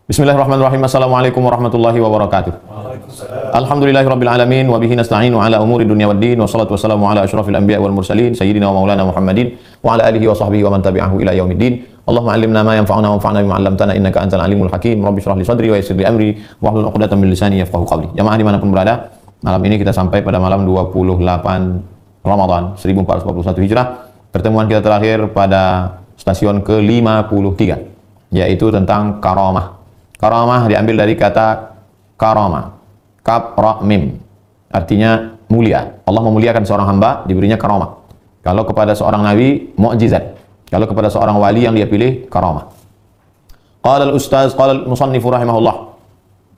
Bismillahirrahmanirrahim. Assalamualaikum warahmatullahi wabarakatuh. Alhamdulillahirabbil alamin wa bihi nasta'inu ala umuri dunya waddin wassalatu wassalamu ala asyrafil anbiya wal mursalin sayyidina wa maulana Muhammadin wa ala alihi wa sahbihi wa man tabi'ahu ila yaumiddin. Allahumma 'allimna ma yanfa'una wanfa'na bima 'allamtana innaka antal alimul hakim. Rabbi shrah li sadri wa yassir li amri wahlul 'uqdatam min lisani yafqahu qawli. Jamaah dimanapun berada, malam ini kita sampai pada malam 28 Ramadan 1441 Hijrah. Pertemuan kita terakhir pada stasiun ke-53, yaitu tentang karamah. Karamah diambil dari kata karama, kaf ra mim, artinya mulia. Allah memuliakan seorang hamba, diberinya karamah. Kalau kepada seorang nabi, mukjizat. Kalau kepada seorang wali yang dia pilih, karamah. Qala al-ustaz, qala al-musannif rahimahullah.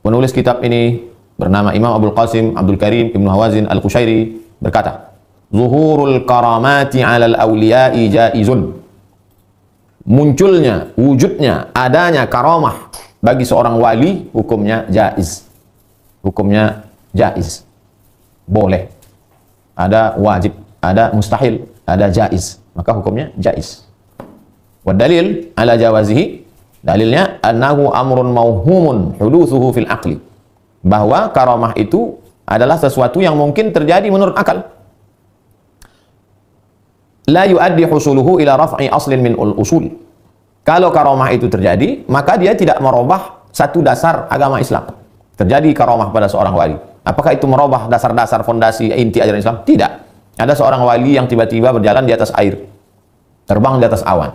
Penulis kitab ini bernama Imam Abdul Qasim Abdul Karim Ibnu Hawazin Al-Qushairi berkata, "Zuhurul karamati 'alal awliya'i jaizun." Munculnya, wujudnya, adanya karamah bagi seorang wali, hukumnya jaiz. Hukumnya jaiz. Boleh. Ada wajib, ada mustahil, ada jaiz. Maka hukumnya jaiz. Wa dalil ala jawazihi, dalilnya annahu amrun mauhumun hudutsuhu fil aqli. Bahwa karamah itu adalah sesuatu yang mungkin terjadi menurut akal. La yuaddi husuluhu ila raf'i aslin min usul. Kalau karamah itu terjadi, maka dia tidak merubah satu dasar agama Islam. Terjadi karamah pada seorang wali. Apakah itu merubah dasar-dasar fondasi inti ajaran Islam? Tidak. Ada seorang wali yang tiba-tiba berjalan di atas air, terbang di atas awan.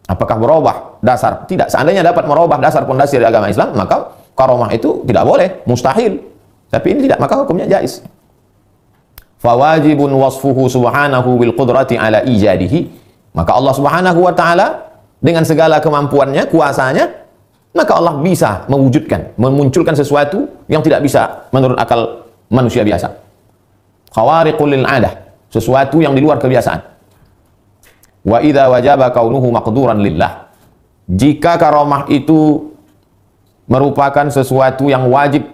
Apakah merubah dasar? Tidak. Seandainya dapat merubah dasar fondasi dari agama Islam, maka karamah itu tidak boleh, mustahil. Tapi ini tidak, maka hukumnya jaiz. Fawajibun wasfuhu subhanahu bil qudrati ala ijadihi. Maka Allah Subhanahu wa taala dengan segala kemampuannya, kuasanya, maka Allah bisa mewujudkan, memunculkan sesuatu yang tidak bisa menurut akal manusia biasa. Khawariqul lil 'adah, sesuatu yang di luar kebiasaan. Wa idza wajaba kaunuhu maqduran lillah. Jika karamah itu merupakan sesuatu yang wajib,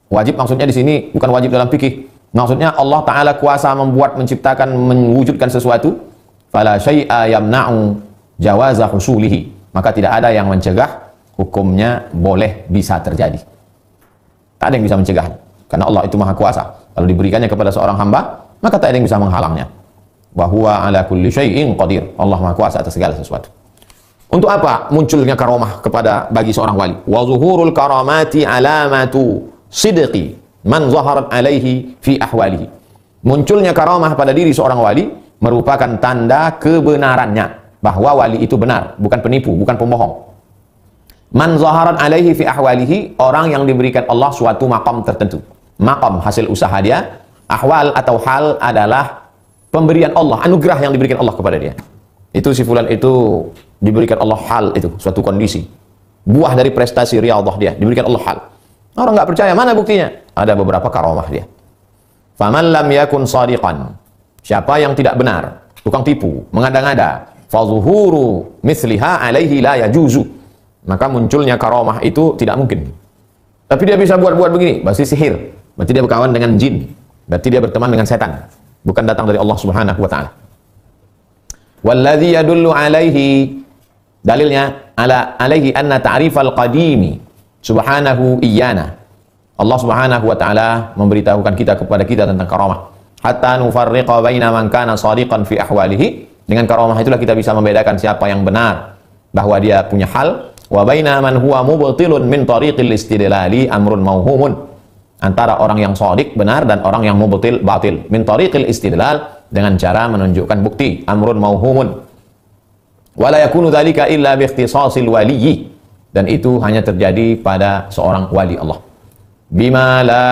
wajib maksudnya di sini bukan wajib dalam fikih. Maksudnya Allah taala kuasa membuat, menciptakan, mewujudkan sesuatu, fala syai'a yamna'u jawaza husulihi, maka tidak ada yang mencegah hukumnya boleh bisa terjadi. Tak ada yang bisa mencegahnya, karena Allah itu maha kuasa. Kalau diberikannya kepada seorang hamba, maka tak ada yang bisa menghalangnya. Wa huwa ala kulli syai'in qadir. Allah maha kuasa atas segala sesuatu. Untuk apa munculnya karamah kepada bagi seorang wali? Wa zuhurul karamati alamatu sidqi man zaharat alaihi fi ahwalihi. Munculnya karamah pada diri seorang wali merupakan tanda kebenarannya, bahwa wali itu benar, bukan penipu, bukan pembohong. Man zaharat alaihi fi ahwalihi, orang yang diberikan Allah suatu maqam tertentu. Maqam hasil usaha dia, ahwal atau hal adalah pemberian Allah, anugerah yang diberikan Allah kepada dia. Itu si fulan itu diberikan Allah hal itu, suatu kondisi. Buah dari prestasi riyadhah dia, diberikan Allah hal. Orang nggak percaya, mana buktinya? Ada beberapa karamah dia. Faman lam yakun shadiqan, siapa yang tidak benar, tukang tipu, mengada-ngada, fazuhuru misliha alaihi la yajuzu, maka munculnya karamah itu tidak mungkin. Tapi dia bisa buat-buat begini, berarti sihir, berarti dia berkawan dengan jin, berarti dia berteman dengan setan, bukan datang dari Allah Subhanahu wa taala. Walladzi yadullu alaihi, dalilnya ala alaihi anna ta'rifal qadimi subhanahu iyana. Allah Subhanahu wa taala memberitahukan kepada kita tentang karamah. Hatta nufarriqa baina man kana shadiqan fi ahwalihi. Dengan karamah itulah kita bisa membedakan siapa yang benar, bahwa dia punya hal. Wa baina man huwa mubtilun min tariqil istidlali amrun mauhumun. Antara orang yang shadiq benar dan orang yang mubtil batil. Min tariqil istidlal, dengan cara menunjukkan bukti, amrun mauhumun. Wa la yakunu dzalika illa bi ikhtisasil waliyyi. Dan itu hanya terjadi pada seorang wali Allah. Bima la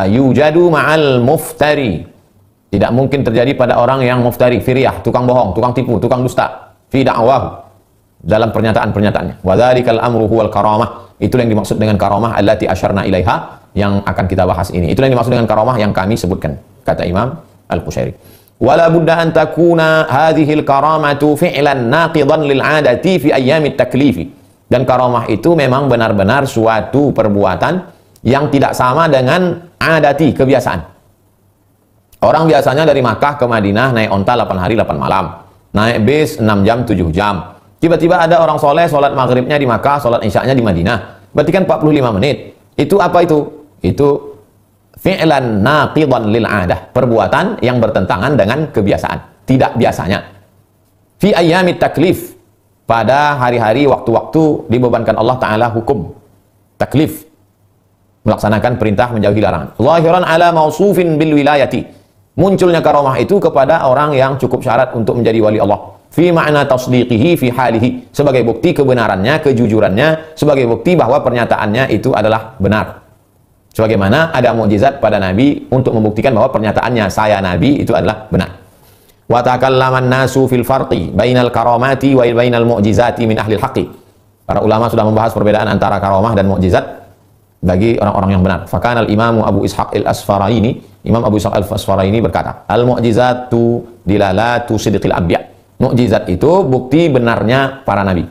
yujadu ma'al muftari. Tidak mungkin terjadi pada orang yang muftari, firiyah, tukang bohong, tukang tipu, tukang dusta, fi da'wahu, dalam pernyataan-pernyataannya. Wa dzalikal amru huwal karamah. Itulah yang dimaksud dengan karamah allati asyarna ilaiha, yang akan kita bahas ini. Itulah yang dimaksud dengan karamah yang kami sebutkan, kata Imam Al-Qushairi. Wala budda an takuna hadhil karamatu fi'lan naqidan lil 'adati fi ayyamit taklifi. Dan karamah itu memang benar-benar suatu perbuatan yang tidak sama dengan adati, kebiasaan. Orang biasanya dari Makkah ke Madinah naik onta 8 hari 8 malam, naik bis 6 jam 7 jam. Tiba-tiba ada orang soleh sholat maghribnya di Makkah, sholat isya'nya di Madinah. Berarti kan 45 menit. Itu apa itu? Itu fi'lan naqidan lil 'adah, perbuatan yang bertentangan dengan kebiasaan, tidak biasanya. Fi ayyamit taklif, pada hari-hari waktu-waktu dibebankan Allah Ta'ala hukum taklif, melaksanakan perintah menjauhi larangan. Zahiran ala mausufin bil wilayati, munculnya karomah itu kepada orang yang cukup syarat untuk menjadi wali Allah. Fi ma'na tasdiqihi fi halihi, sebagai bukti kebenarannya, kejujurannya, sebagai bukti bahwa pernyataannya itu adalah benar. Sebagaimana ada mukjizat pada Nabi untuk membuktikan bahwa pernyataannya saya Nabi itu adalah benar. Wa takallaman nasu fil farqi bainal karamati wa bainal mu'jizati min ahli al-haqqi. Para ulama sudah membahas perbedaan antara karamah dan mukjizat bagi orang-orang yang benar. Fakana al-Imam Abu Ishaq al-Asfaraini, Imam Abu Ishaq al-Asfaraini berkata, al-mu'jizatu dilalatu sidqil anbiya. Mukjizat itu bukti benarnya para nabi.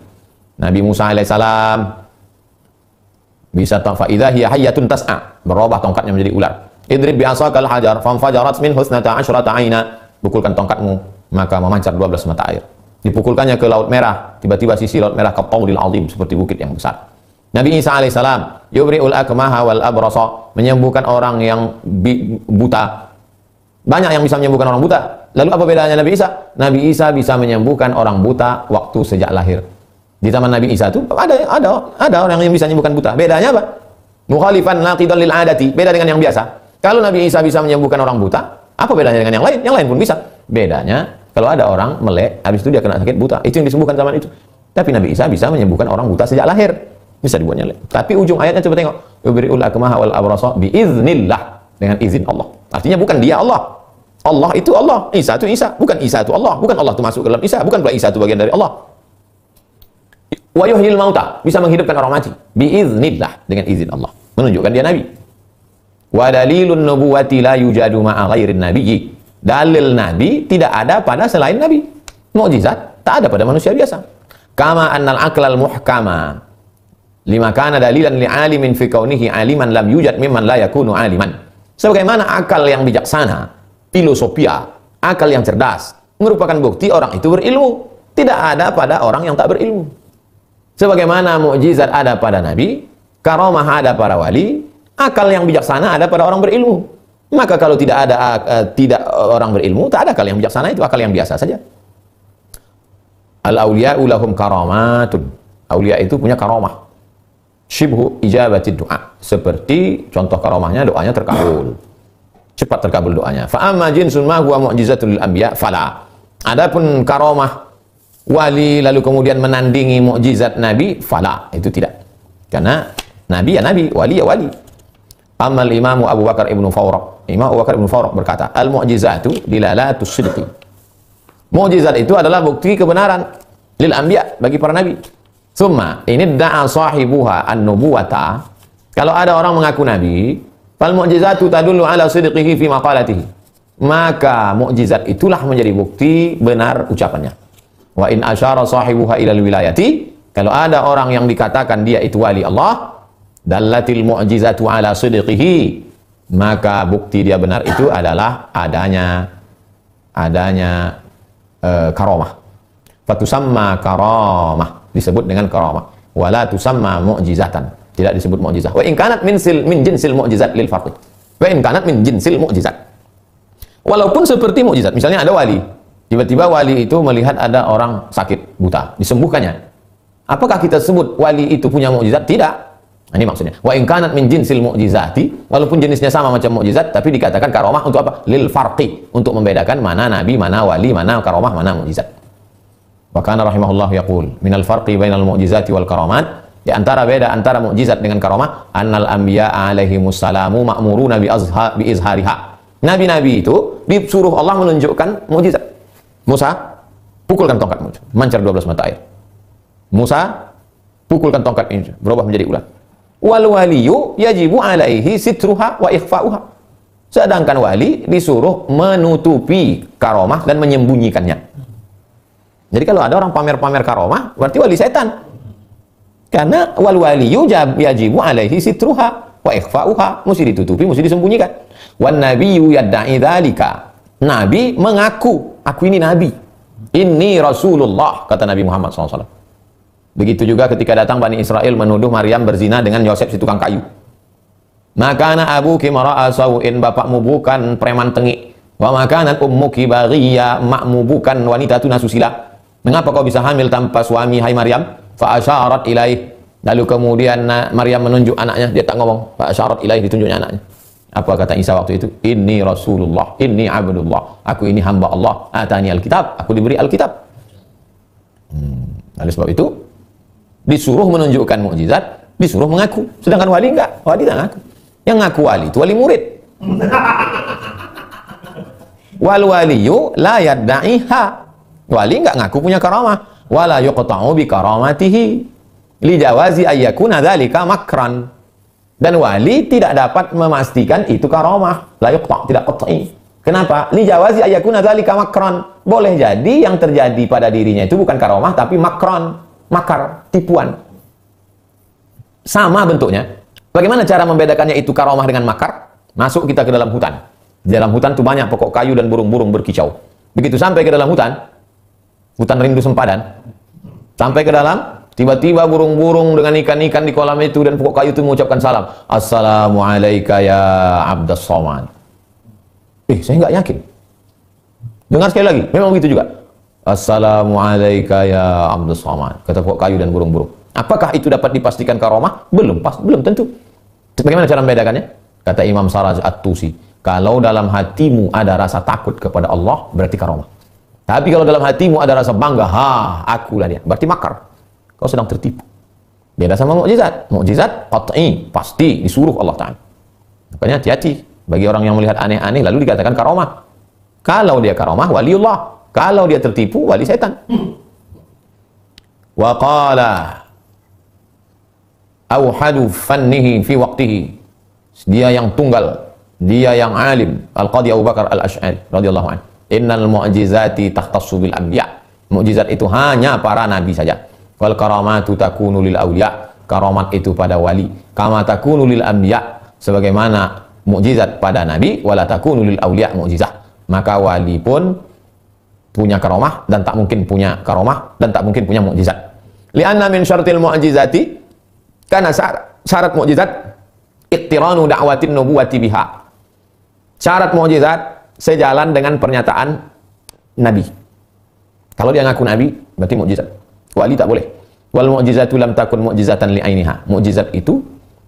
Nabi Musa alaihissalam bisa fa idza hiya hayyatun tas'a, berubah tongkatnya menjadi ular. Idrib bi asaqal hajar fanfajarat min husnata asyrata aina. Pukulkan tongkatmu, maka memancar 12 mata air. Dipukulkannya ke Laut Merah, tiba-tiba sisi Laut Merah kattaulil azim, seperti bukit yang besar. Nabi Isa alaihissalam yubri'ul akmaha wal abrasa, menyembuhkan orang yang buta. Banyak yang bisa menyembuhkan orang buta. Lalu apa bedanya Nabi Isa? Nabi Isa bisa menyembuhkan orang buta waktu sejak lahir. Di zaman Nabi Isa itu ada orang yang bisa menyembuhkan buta. Bedanya apa? Mukhalifan naqidan lil 'adati, beda dengan yang biasa. Kalau Nabi Isa bisa menyembuhkan orang buta, apa bedanya dengan yang lain? Yang lain pun bisa. Bedanya, kalau ada orang melek, habis itu dia kena sakit buta. Itu yang disembuhkan zaman itu. Tapi Nabi Isa bisa menyembuhkan orang buta sejak lahir. Bisa dibuatnya melek. Tapi ujung ayatnya coba tengok. Yubri'ul akmaha wal abrasa biiznillah, dengan izin Allah. Artinya bukan dia Allah. Allah itu Allah. Isa itu Isa. Bukan Isa itu Allah. Bukan Allah itu masuk ke dalam Isa. Bukan pula Isa itu bagian dari Allah. Wa yuhyil mauta, bisa menghidupkan orang mati. Biiznillah, dengan izin Allah. Menunjukkan dia Nabi. Wa dalilun nubuwati la yujadu ma'a ghairin nabiyyi. Dalil Nabi tidak ada pada selain Nabi. Mukjizat tak ada pada manusia biasa. Kama annal aqlal muhkama lima kana dalilan li'alimin fi kaunihi aliman lam yujad mimman la yakunu aliman. Sebagaimana akal yang bijaksana, filosofia, akal yang cerdas merupakan bukti orang itu berilmu. Tidak ada pada orang yang tak berilmu. Sebagaimana mukjizat ada pada Nabi, karamah ada pada wali, akal yang bijaksana ada pada orang berilmu. Maka kalau tidak ada orang berilmu, tak ada akal yang bijaksana, itu akal yang biasa saja. Al-awliya'u lahum karamatun. Awliya itu punya karamah. Syibhu ijabati du'a. Seperti contoh karamahnya, doanya terkabul. Cepat terkabul doanya. Fa amma jinsun ma huwa mu'jizatul anbiya fala. Adapun karamah wali lalu kemudian menandingi mukjizat Nabi, fala. Itu tidak. Karena Nabi ya Nabi, wali ya wali. Amal Imam Abu Bakar Ibnu Fawraq. Imam Abu Bakar Ibnu Fawraq berkata, al-mu'jizatu dilalatus sidqi. Mukjizat itu adalah bukti kebenaran lil anbiya, bagi para nabi. Summa ini da'a sahibuha an-nubuwata. Kalau ada orang mengaku nabi, fal mu'jizatu tadullu ala sidqihi fi maqalatihi. Maka mukjizat itulah menjadi bukti benar ucapannya. Wa in asyara sahibuha ilal wilayati. Kalau ada orang yang dikatakan dia itu wali Allah, dallatil mu'jizatu ala sidqihi, maka bukti dia benar itu adalah adanya karamah. Fatusamma karamah, disebut dengan karamah. Wala tusamma mu'jizatan, tidak disebut mu'jizah. Wa in kanat min jinsil mu'jizat lil farq. Wa in kanat min jinsil mu'jizat. Walaupun seperti mu'jizat, misalnya ada wali, tiba-tiba wali itu melihat ada orang sakit buta, disembuhkannya. Apakah kita sebut wali itu punya mu'jizat? Tidak. Nah, ini maksudnya. Wa in kanat min jinsil mu'jizati, walaupun jenisnya sama macam mu'jizat, tapi dikatakan karamah untuk apa? Lil farqi, untuk membedakan mana nabi, mana wali, mana karamah, mana mu'jizat. Wa kana rahimahullah yaqul, minal farqi bainal mu'jizati wal karamat, di antara beda antara mu'jizat dengan karamah, annal anbiya alaihimussalamu ma'muruna bi izhariha. Nabi-nabi itu disuruh Allah menunjukkan mu'jizat. Musa, pukulkan tongkatmu, mancar 12 mata air. Musa, pukulkan tongkat ini, berubah menjadi ular. Wal waliyu yajibu alaihi sitruha wa ikhfa'uha. Sedangkan wali disuruh menutupi karamah dan menyembunyikannya. Jadi kalau ada orang pamer-pamer karamah, berarti wali setan. Karena wal waliyu yajibu alaihi sitruha wa ikhfa'uha, mesti ditutupi, mesti disembunyikan. Wan nabiyyu yadda'i dzalika. Nabi mengaku, aku ini nabi. Inni Rasulullah, kata Nabi Muhammad SAW. Begitu juga ketika datang Bani Israel menuduh Maryam berzina dengan Yosef si tukang kayu. Makana abuki mara'a sawin, bapakmu bukan preman tengik. Wa makanat ummuki baghiya, makmu bukan wanita tuna susila. Mengapa kau bisa hamil tanpa suami, hai Maryam? Fa asyarat ilaih. Lalu kemudian Maryam menunjuk anaknya, dia tak ngomong. Fa asyarat ilaih, ditunjuknya anaknya. Apa kata Isa waktu itu? Inni Rasulullah, inni Abdullah. Aku ini hamba Allah. Atani Alkitab, aku diberi Alkitab. Oleh sebab itu, disuruh menunjukkan mukjizat, disuruh mengaku. Sedangkan wali enggak, wali tak ngaku. Yang ngaku wali itu wali murid. Wal waliyu la yadda'iha. Wali enggak ngaku punya karamah. Wala yuqta'u bi karamatihi li jawazi ayyakuna dzalika makran. Dan wali tidak dapat memastikan itu karamah. La yuqta', tidak qat'i. Kenapa? Li jawazi ayyakuna dzalika makran. Boleh jadi yang terjadi pada dirinya itu bukan karamah tapi makron, makar, tipuan. Sama bentuknya. Bagaimana cara membedakannya itu karamah dengan makar? Masuk kita ke dalam hutan. Di dalam hutan itu banyak pokok kayu dan burung-burung berkicau. Begitu sampai ke dalam hutan rindu sempadan, sampai ke dalam, tiba-tiba burung-burung dengan ikan-ikan di kolam itu dan pokok kayu itu mengucapkan salam. Assalamualaikum ya Abdas Somad. Saya nggak yakin. Dengar sekali lagi, memang begitu juga. Assalamualaikum ya Abdas Somad. Kata pokok kayu dan burung-burung. Apakah itu dapat dipastikan karamah? Belum tentu. Bagaimana cara membedakannya? Kata Imam Saraj At-Tusi, kalau dalam hatimu ada rasa takut kepada Allah, berarti karamah. Tapi kalau dalam hatimu ada rasa bangga, akulah dia, berarti makar. Kau sedang tertipu. Beda sama mukjizat. Mukjizat qat'i, pasti disuruh Allah Ta'ala. Makanya hati-hati bagi orang yang melihat aneh-aneh lalu dikatakan karamah. Kalau dia karamah, waliullah. Kalau dia tertipu, wali setan. Wa qala auhadu fannihi fi waqtihi. Dia yang tunggal, dia yang alim. Al-Qadhi Abu Bakar Al-Asy'ari radhiyallahu anhu. Innal mu'jizati takhtassu bil anbiya. Mukjizat itu hanya para nabi saja. Wal karamatu takunu lil awliya. Karamat itu pada wali. Kama takunu lil anbiya. Sebagaimana mukjizat pada nabi, wala takunu lil awliya mukjizah. Maka wali pun punya karamah dan tak mungkin punya karamah dan tak mungkin punya mukjizat. Li'anna min syartil mu'jizati, karena syarat mukjizat iqtiranu da'watin nubuwati biha. Syarat mukjizat sejalan dengan pernyataan nabi. Kalau dia ngaku nabi, berarti mukjizat. Wali tak boleh. Wal mu'jizatu lam takun mu'jizatan li'ainiha. Mukjizat itu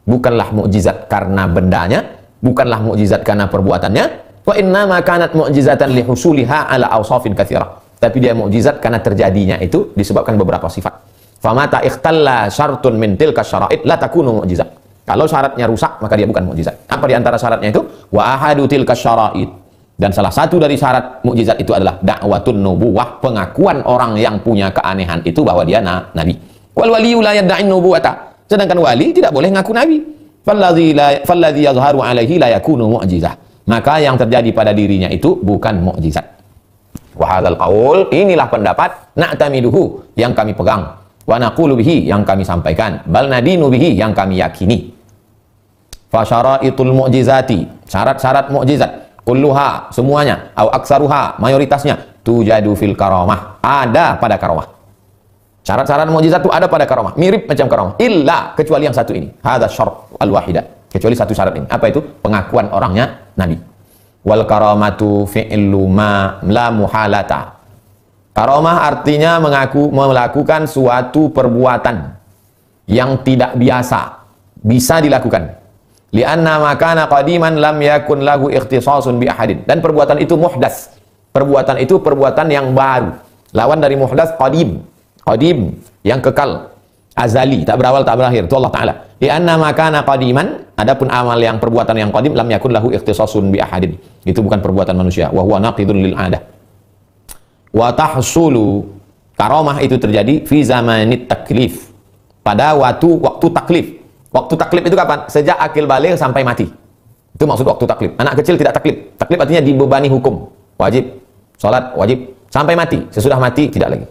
bukanlah mukjizat karena bendanya, bukanlah mukjizat karena perbuatannya. Wa inna ma kanat mu'jizatan li husuliha ala awsafin katsirah. Tapi dia mukjizat karena terjadinya itu disebabkan beberapa sifat. Famata ikhtalla syartun min tilka syara'id la takunu mu'jizat. Kalau syaratnya rusak, maka dia bukan mukjizat. Apa di antara syaratnya itu? Wa ahadu tilka syara'id. Dan salah satu dari syarat mukjizat itu adalah da'watun nubuwah, pengakuan orang yang punya keanehan itu bahwa dia nabi. Wal waliyyu la yadda'in nubuwata. Sedangkan wali tidak boleh ngaku nabi. Falladzi yazharu alaihi la yakunu mu'jizah. Maka yang terjadi pada dirinya itu bukan mukjizat. Wa hadzal qaul, inilah pendapat na'tamiduhu yang kami pegang. Wa naqulu bihi yang kami sampaikan. Bal nadinu bihi yang kami yakini. Fa syara'itul mu'jizati, syarat-syarat mukjizat, kulluha semuanya, au aksaruha mayoritasnya, tujadu fil karamah, ada pada karamah. Syarat-syarat mukjizat itu ada pada karamah, mirip macam karamah, illa kecuali yang satu ini. Hadza syart al-wahidah. Kecuali satu syarat ini. Apa itu? Pengakuan orangnya nabi. Wal karamatu fi'lu ma la muhalata. Karamah artinya melakukan suatu perbuatan yang tidak biasa, bisa dilakukan. Lianna makana qadiman lam yakun lahu ikhtisasun bi ahadin. Dan perbuatan itu muhdas. Perbuatan itu perbuatan yang baru. Lawan dari muhdas qadim. Qadim yang kekal, azali, tak berawal tak berakhir. Itu Allah Taala. Lianna makana qadiman, adapun amal yang perbuatan yang qadim lam yakun lahu ikhtisasun bi ahadin. Itu bukan perbuatan manusia. Wa huwa naqidun lil 'adah. Wa tahsulu, karamah itu terjadi fi zamanit taklif, pada waktu taklif. Waktu taklif itu kapan? Sejak akil baligh sampai mati. Itu maksud waktu taklif. Anak kecil tidak taklif. Taklif artinya dibebani hukum. Wajib salat, wajib sampai mati. Sesudah mati tidak lagi.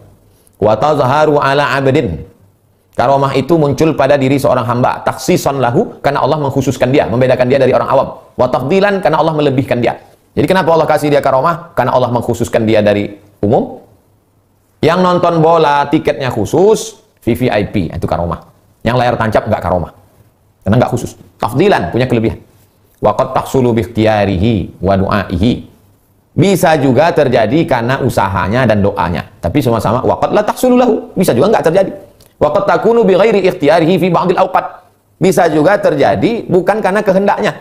Wa tazharu ala 'abdin. Karamah itu muncul pada diri seorang hamba, takhsisan lahu, karena Allah mengkhususkan dia, membedakan dia dari orang awam. Wa tafdilan, karena Allah melebihkan dia. Jadi kenapa Allah kasih dia karamah? Karena Allah mengkhususkan dia dari umum. Yang nonton bola tiketnya khusus, VVIP, itu karomah. Yang layar tancap nggak karomah. Karena nggak khusus. Tafdilan, punya kelebihan. Wa qad tahsulu bi ikhtiyarihi wa du'aihi. Bisa juga terjadi karena usahanya dan doanya. Tapi sama-sama wa qad la tahsulu lahu. Bisa juga nggak terjadi. Wa qad takunu bi ghairi ikhtiyarihi fi ba'dil awqat. Bisa juga terjadi bukan karena kehendaknya.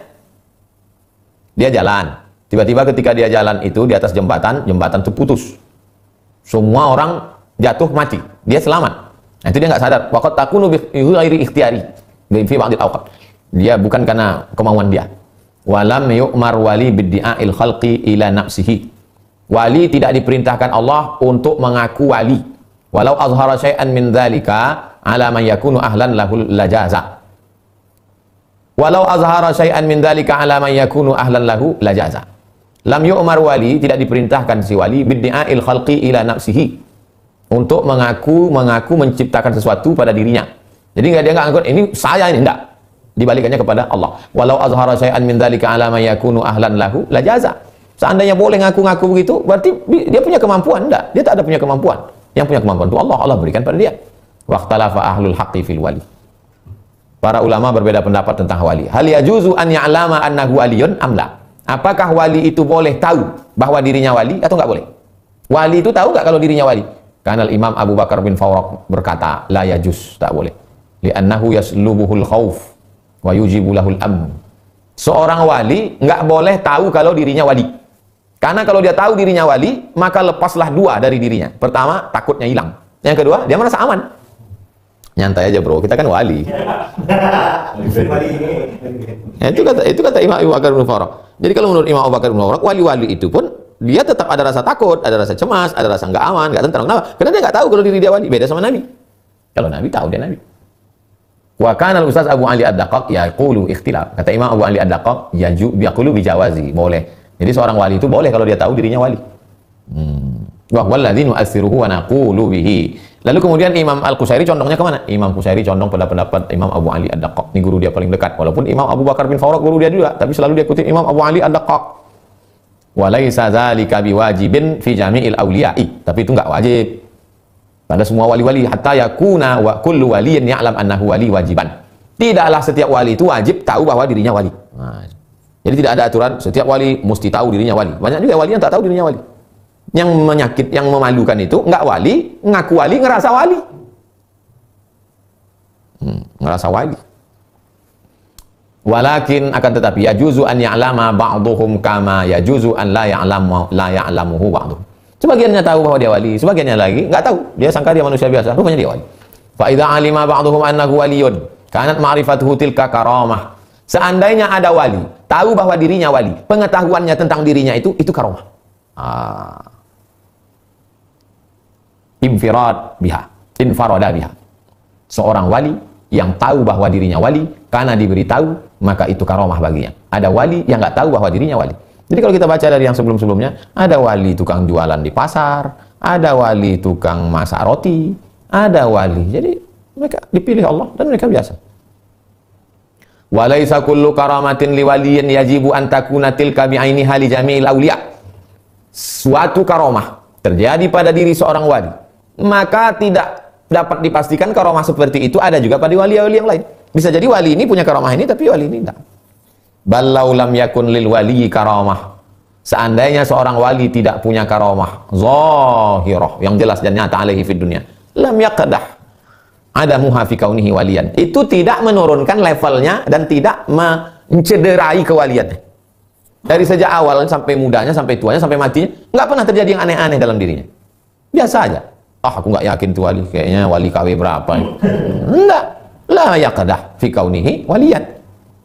Dia jalan. Tiba-tiba ketika dia jalan itu di atas jembatan itu putus. Semua orang jatuh mati. Dia selamat. Nah, itu dia nggak sadar. Wa qad takunu bi ghairi ikhtiyari fi ba'dil awqat. Dia bukan karena kemauan dia. Walam yu'mar wali biddi'a'il khalqi ila nafsihi. Wali tidak diperintahkan Allah untuk mengaku wali. Walau azhara syai'an min dzalika ala man yakunu ahlan lahul lajaza. Walau azhara syai'an min dzalika ala man yakunu ahlan lahu lajaza. Lam yu'mar wali, tidak diperintahkan si wali biddi'a'il khalqi ila nafsihi. Untuk mengaku menciptakan sesuatu pada dirinya. Jadi dia nggak ngaku ini saya ini, enggak. Dibalikannya kepada Allah. Walau azhara syai'an min dzalika ala man yakunu ahlan lahu lajaza. Seandainya boleh ngaku-ngaku begitu, berarti dia punya kemampuan. Enggak, dia tak ada punya kemampuan. Yang punya kemampuan itu Allah berikan pada dia. Waqtalafa ahlul haqqi fil wali. Para ulama berbeda pendapat tentang wali. Hal yajuzu an ya'lama annahu waliyun am la? Apakah wali itu boleh tahu bahwa dirinya wali atau enggak boleh? Wali itu tahu enggak kalau dirinya wali? Karena Imam Abu Bakar bin Fawraq berkata, la yajuz, tak boleh. Li'annahu yaslubuhul khauf wa yujibu lahul amn. Seorang wali nggak boleh tahu kalau dirinya wali. Karena kalau dia tahu dirinya wali, maka lepaslah dua dari dirinya. Pertama, takutnya hilang. Yang kedua, dia merasa aman. Nyantai aja bro, kita kan wali. Nah, itu kata Imam Abu Bakar bin Fawraq. Jadi kalau menurut Imam Abu Bakar bin Fawraq, wali-wali itu pun dia tetap ada rasa takut, ada rasa cemas, ada rasa nggak aman, nggak tentram. Kenapa? Karena dia nggak tahu kalau diri dia wali. Beda sama Nabi. Kalau Nabi tahu dia Nabi. Wa kana al-Ustaz Abu Ali Ad-Daqqaq yaqulu ikhtilaf. Kata Imam Abu Ali Ad-Daqqaq yaqulu bijawazi, boleh. Jadi seorang wali itu boleh kalau dia tahu dirinya wali. Wa huwa alladzi nu'assiruhu wa naqulu bihi. Lalu kemudian Imam Al-Qusairi condongnya kemana? Imam Qusairi condong pada pendapat Imam Abu Ali Ad-Daqqaq. Ini guru dia paling dekat. Walaupun Imam Abu Bakar bin Fawraq guru dia juga, tapi selalu dia kutip Imam Abu Ali Ad-Daqqaq. Wa laisa dzalika biwajibin fi jami'il awliya'i. Tapi itu enggak wajib pada semua wali-wali, hatta yakuna wa kullu waliyin ya'lam annahu wali wajiban. Tidaklah setiap wali itu wajib tahu bahwa dirinya wali. Nah, jadi tidak ada aturan setiap wali mesti tahu dirinya wali. Banyak juga wali yang tak tahu dirinya wali. Yang menyakit, yang memalukan itu enggak wali, ngaku wali, ngerasa wali. Ngerasa wali. Walakin akan tetapi yajuzu an ya'lama ba'dhum kama yajuzu an la ya'lamuhu ba'dhum. Sebagiannya tahu bahwa dia wali, sebagiannya lagi nggak tahu. Dia sangka dia manusia biasa, rupanya dia wali. Fa idza alima ba'dhum annahu waliyun, kanat ma'rifatuhu tilka karamah. Seandainya ada wali, tahu bahwa dirinya wali, pengetahuannya tentang dirinya itu karamah. Infarada biha. Seorang wali yang tahu bahwa dirinya wali, karena diberitahu, maka itu karamah baginya. Ada wali yang nggak tahu bahwa dirinya wali. Jadi kalau kita baca dari yang sebelum-sebelumnya, ada wali tukang jualan di pasar, ada wali tukang masak roti, ada wali. Jadi mereka dipilih Allah dan mereka biasa. Walaisa kullu karamatin liwaliyin yajibu an takuna tilka bi'ainiha li jami'il auliya. Suatu karamah terjadi pada diri seorang wali, maka tidak dapat dipastikan karamah seperti itu ada juga pada wali-wali yang lain. Bisa jadi wali ini punya karamah ini, tapi wali ini tidak. Ballau lam yakun lil wali karamah. Seandainya seorang wali tidak punya karamah zahirah yang jelas dan nyata alaihi fid dunya, lam yaqdah adamuha fi kaunihi waliyan. Itu tidak menurunkan levelnya dan tidak mencederai kewaliannya. Dari sejak awal sampai mudanya, sampai tuanya, sampai matinya, nggak pernah terjadi yang aneh-aneh dalam dirinya. Biasa aja. Aku nggak yakin tuh wali, kayaknya wali KW berapa. Enggak. La yaqdah fi kaunihi waliyan.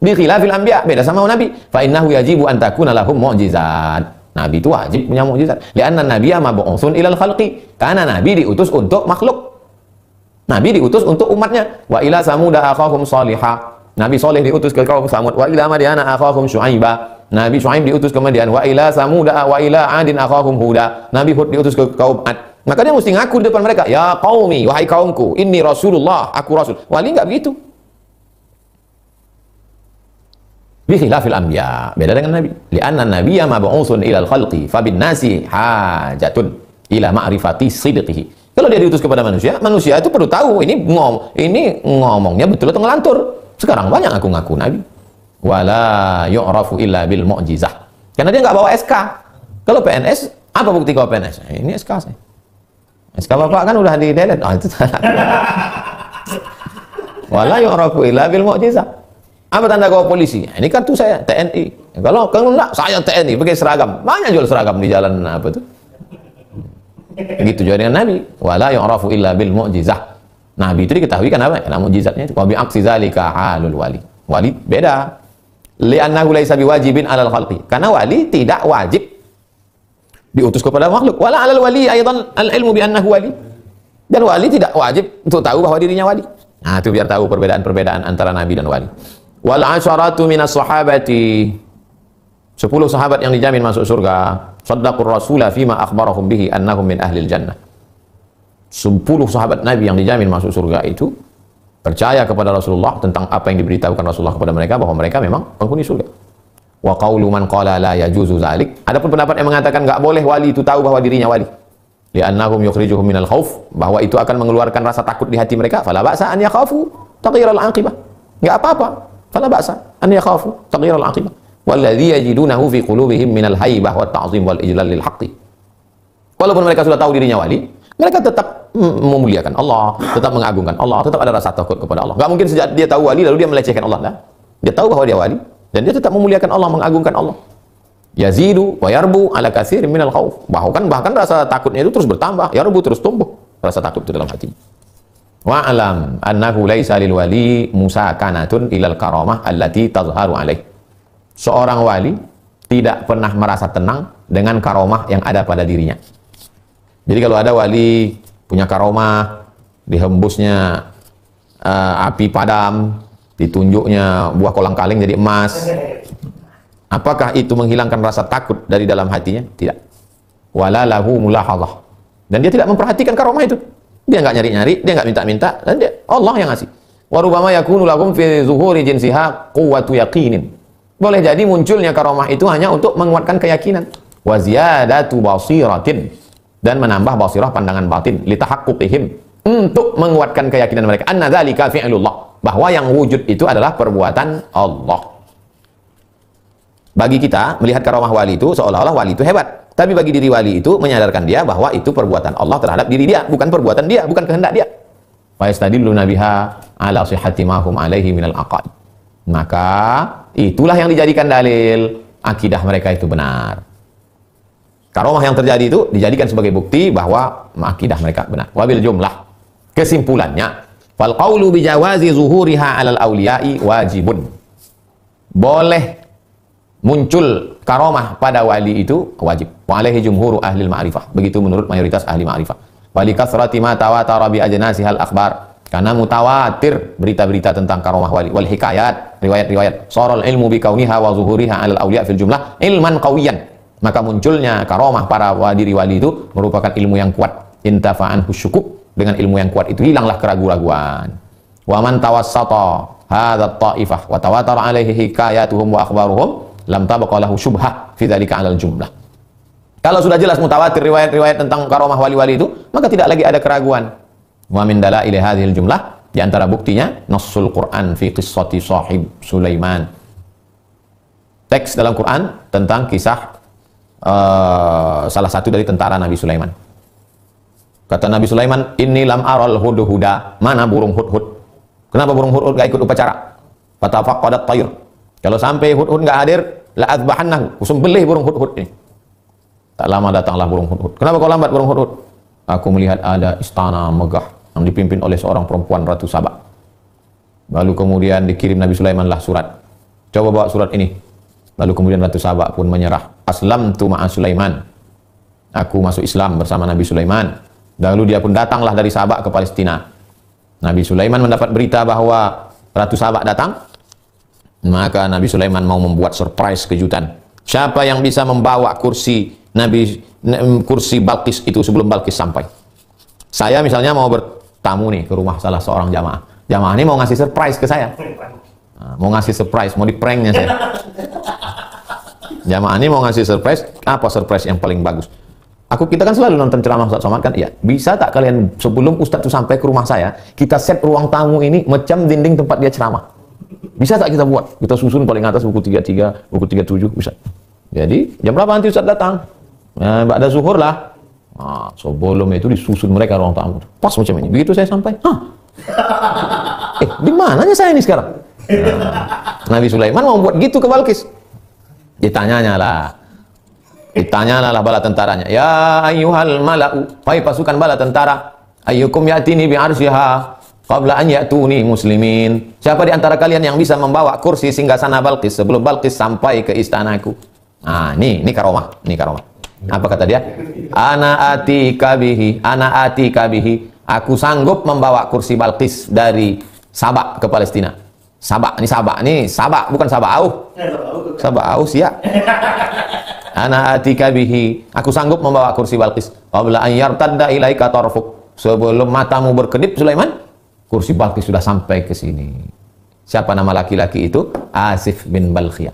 Bi khilafil anbiya, beda sama nabi. Fa innahu yajibu an takuna lahum mu'jizat. Nabi itu wajib punya mukjizat. Li'anna nabiyya mab'utsun ilal khalqi. Karena nabi diutus untuk makhluk. Nabi diutus untuk umatnya. Wa ila samuda akhahum salihah. Nabi Saleh diutus ke kaum Samud. Wa ila madyana akhahum syu'aibah. Nabi Syuaib diutus ke Madian. Wa ila samuda wa ila adin akhahum huda. Nabi Hud diutus ke kaum Ad. Maka dia mesti ngaku di depan mereka, ya qaumi, wahai kaumku, inni rasulullah, aku rasul. Wali enggak begitu. Bi khilafil anbiya, beda dengan nabi. Li'anna nabiyya mab'utsun ilal khalqi, fa bin nasi hajatun ila ma'rifati sidqihi. Kalau dia diutus kepada manusia, manusia itu perlu tahu ini ngomongnya betul atau ngelantur. Sekarang banyak ngaku-ngaku nabi. Wala yu'rafu illa bil mu'jizah. Karena dia nggak bawa SK. Kalau PNS, apa bukti kau PNS? Ini SK saya. SK Bapak kan udah di-delete. Itu wala yu'rafu illa bil mu'jizah. Apa tanda kau polisi? Ini kartu saya TNI. Kalau enggak, saya TNI pakai seragam. Banyak jual seragam di jalan apa itu. Begitu juga dengan Nabi. Wala yu'rafu illa bil mu'jizah. Nabi itu diketahui kan apa? Karena mukjizatnya itu. Wa bi aksi zalika halul wali. Wali beda. Li'annahu laisa biwajibin 'alal khalqi. Karena wali tidak wajib diutus kepada makhluk. Wala 'alal wali aidan al-ilmu bi annahu wali. Dan wali tidak wajib untuk tahu bahwa dirinya wali. Nah, itu biar tahu perbedaan-perbedaan antara nabi dan wali. Wal 'asharatu minas sahabati. 10 sahabat yang dijamin masuk surga. Shaddaqur rasula fima akhbarahum bihi annahum min ahlil jannah. 10 sahabat Nabi yang dijamin masuk surga itu percaya kepada Rasulullah tentang apa yang diberitahukan Rasulullah kepada mereka, bahwa mereka memang penghuni surga. Wa qaulu man qala la yajuzu zalik. Adapun pendapat yang mengatakan enggak boleh wali itu tahu bahwa dirinya wali. Li'annahum yukhrijuhum minal khauf, bahwa itu akan mengeluarkan rasa takut di hati mereka. Fala ba'sa an yakhafu taghiral aqibah. Enggak apa-apa. Fala ba'sa an yakhafu taghiral aqibah. Walladzi yajidunahu fi qulubihim minal haibah wat ta'zim wal ijlal lil haqqi. Walaupun mereka sudah tahu dirinya wali, mereka tetap memuliakan Allah, tetap mengagungkan Allah, tetap ada rasa takut kepada Allah. Enggak mungkin sejak dia tahu wali lalu dia melecehkan Allah. Nah, dia tahu bahwa dia wali dan dia tetap memuliakan Allah, mengagungkan Allah. Yazidu wa yarbu ala katsir minal khauf. Bahkan rasa takutnya itu terus bertambah, yarbu terus tumbuh rasa takut itu dalam hati. Wa alam annahu laisa lil wali musakanatun ilal karamah allati tazharu alaih. Seorang wali tidak pernah merasa tenang dengan karomah yang ada pada dirinya. Jadi kalau ada wali punya karomah, dihembusnya api padam, ditunjuknya buah kolang-kaling jadi emas, apakah itu menghilangkan rasa takut dari dalam hatinya? Tidak. Wala lahu mulahadhah. Dan dia tidak memperhatikan karomah itu. Dia nggak nyari-nyari, dia nggak minta-minta, dan dia Allah yang ngasih. Wa rubama yakunu lakum fi zuhuri jinsiha quwwatu yaqinin. Boleh jadi munculnya karomah itu hanya untuk menguatkan keyakinan. Wa ziyadatu basiratin, dan menambah basirah pandangan batin, litahaqquqihim, untuk menguatkan keyakinan mereka anna dzalika fi'lullah, bahwa yang wujud itu adalah perbuatan Allah. Bagi kita melihat karomah wali itu seolah-olah wali itu hebat, tapi bagi diri wali itu menyadarkan dia bahwa itu perbuatan Allah terhadap diri dia, bukan perbuatan dia, bukan kehendak dia. Fa yastadilluna biha ala sihhati ma hum alaihi minal aqaid. Maka itulah yang dijadikan dalil akidah mereka itu benar. Karomah yang terjadi itu dijadikan sebagai bukti bahwa akidah mereka benar. Wabil jumlah, kesimpulannya, fal qawlu bi jawazi zuhuriha 'alal awliya'i wajibun. Boleh muncul karomah pada wali itu wajib. Wa alaihi jumhuru ahli ma'rifah. Begitu menurut mayoritas ahli ma'rifah. Wali kasrati ma tawatara bi ajnasihal akhbar. Karena mutawatir berita-berita tentang karomah wali, wal hikayat, riwayat-riwayat. Sharal ilmu bi kauniha wa zuhuriha 'alal awliya' fil jumlah ilman qawiyan. Maka munculnya karomah para diri wali itu merupakan ilmu yang kuat. Intafa'an husyukuk, dengan ilmu yang kuat itu hilanglah keraguan-raguan. Wa man tawassata hadza ta'ifah wa tawatara 'alaihi hikayatuhum wa akhbaruhum lam tabqa lahu syubhah fi dzalika 'alal jumlah. Kalau sudah jelas mutawatir riwayat-riwayat tentang karomah wali-wali itu, maka tidak lagi ada keraguan. Wa min dalail hadhil jumlah, di antara buktinya nassul Quran fi qissati sahib Sulaiman. Teks dalam Quran tentang kisah salah satu dari tentara Nabi Sulaiman. Kata Nabi Sulaiman, "Inni lam aral hudhuda." Mana burung hudhud? Kenapa burung hudhud enggak ikut upacara? Fatafaqadat tayr. Kalau sampai hudhud enggak hadir, la azbahannahu. Kusembelih burung hudhud ini. Tak lama datanglah burung hudhud. Kenapa kau lambat burung hudhud? Aku melihat ada istana megah yang dipimpin oleh seorang perempuan Ratu Saba. Lalu kemudian dikirim Nabi Sulaiman lah surat. Coba bawa surat ini. Lalu kemudian Ratu Saba pun menyerah. Aslamtu ma'a Sulaiman. Aku masuk Islam bersama Nabi Sulaiman. Lalu dia pun datanglah dari Saba ke Palestina. Nabi Sulaiman mendapat berita bahwa Ratu Saba datang. Maka Nabi Sulaiman mau membuat surprise kejutan. Siapa yang bisa membawa kursi Balqis itu sebelum Balqis sampai? Saya misalnya mau bertamu nih ke rumah salah seorang jamaah. Jamaah ini mau ngasih surprise ke saya. Nah, mau ngasih surprise, mau di-pranknya saya. Jamaah ini mau ngasih surprise, apa surprise yang paling bagus? Kita kan selalu nonton ceramah Ustaz Somad kan? Iya. Bisa tak kalian sebelum Ustaz itu sampai ke rumah saya, kita set ruang tamu ini macam dinding tempat dia ceramah. Bisa tak kita buat? Kita susun paling atas buku 33, buku 37, bisa. Jadi, jam berapa nanti Ustaz datang? Ba'da zuhur lah. Nah, sebelum itu disusun mereka ruang tamu. Pas macam ini. Begitu saya sampai, di mananya saya ini sekarang? Nabi Sulaiman mau buat gitu ke Balkis. Ditanyanya lah bala tentaranya, ya ayyuhal mala'u, hai pasukan bala tentara, ayyukum ya'tini bi'arsyiha qabla an ya'tuni muslimin. Siapa di antara kalian yang bisa membawa kursi singgasana Balkis sebelum Balkis sampai ke istanaku? Nah, ini karomah. Apa kata dia? Ana atika bihi, aku sanggup membawa kursi Balkis dari Sabak ke Palestina. Sabak, bukan Sabau. Sabau ya. Ana atika bihi, aku sanggup membawa kursi Balkis qabla an yartadda ilaika tarfuk, sebelum matamu berkedip Sulaiman, kursi Balkis sudah sampai ke sini. Siapa nama laki-laki itu? Asif bin Balkhiyah.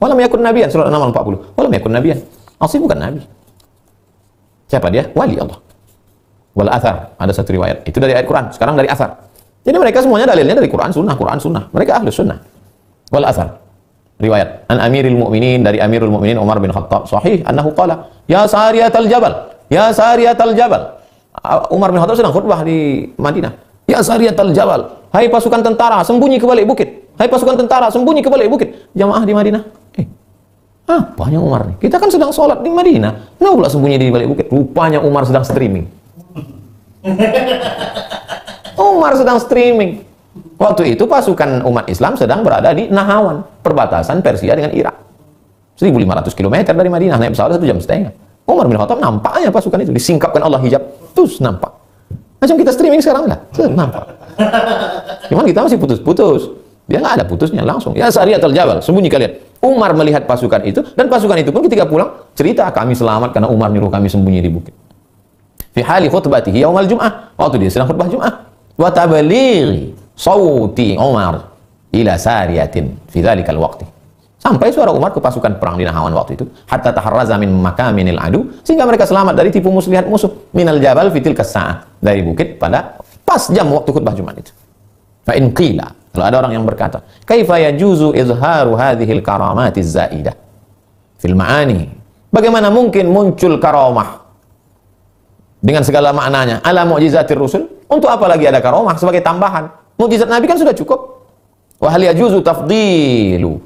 Walam yakun nabiyan, surah An-Naml 40. Walam yakun nabiyan. Asif bukan nabi. Siapa dia? Wali Allah. Wal athar, ada satu riwayat. Itu dari ayat Quran, sekarang dari athar. Jadi mereka semuanya dalilnya dari Quran Sunnah. Mereka ahlus sunnah. Wal athar. Riwayat an Amirul Mukminin, dari Amirul Mukminin Umar bin Khattab, sahih annahu qala ya sariyatal jabal. Umar bin Khattab sedang khutbah di Madinah. Ya sariyatal jabal, hai pasukan tentara sembunyi ke balik bukit. Jamaah di Madinah, apanya Umar nih? Kita kan sedang sholat di Madinah, kenapa pula sembunyi di balik bukit? Rupanya Umar sedang streaming. Waktu itu pasukan umat Islam sedang berada di Nahawan, perbatasan Persia dengan Irak. 1.500 km dari Madinah, naik pesawat 1,5 jam. Umar bin Khattab nampaknya pasukan itu disingkapkan Allah hijab, terus nampak. Macam kita streaming sekarang lah, nampak. Cuman kita masih putus-putus. Dia nggak ada putusnya, langsung. Ya sariyatul jabal, sembunyi kalian. Umar melihat pasukan itu, dan pasukan itu pun ketika pulang cerita, kami selamat karena Umar nyuruh kami sembunyi di bukit. Fi hali khutbatihi yaumal jum'ah, waktu dia sedang khutbah Jum'ah. Wa tabalighi sauti Umar ila sariyatin fi dzalikal waqti. Sampai suara Umar ke pasukan perang di Nahawan waktu itu, hatta taharraza min makaminil adu, sehingga mereka selamat dari tipu muslihat musuh, minal jabal fitil kasa'ah, dari bukit pada pas jam waktu khutbah Jumat itu. Fa in qila, kalau ada orang yang berkata, kaifa yajuzu izharu hadhil karamatiz zaidah fil ma'ani, bagaimana mungkin muncul karamah dengan segala maknanya ala mu'jizatir rusul? Untuk apa lagi ada karamah sebagai tambahan? Mukjizat Nabi kan sudah cukup. Wa hal yajuzu tafdilu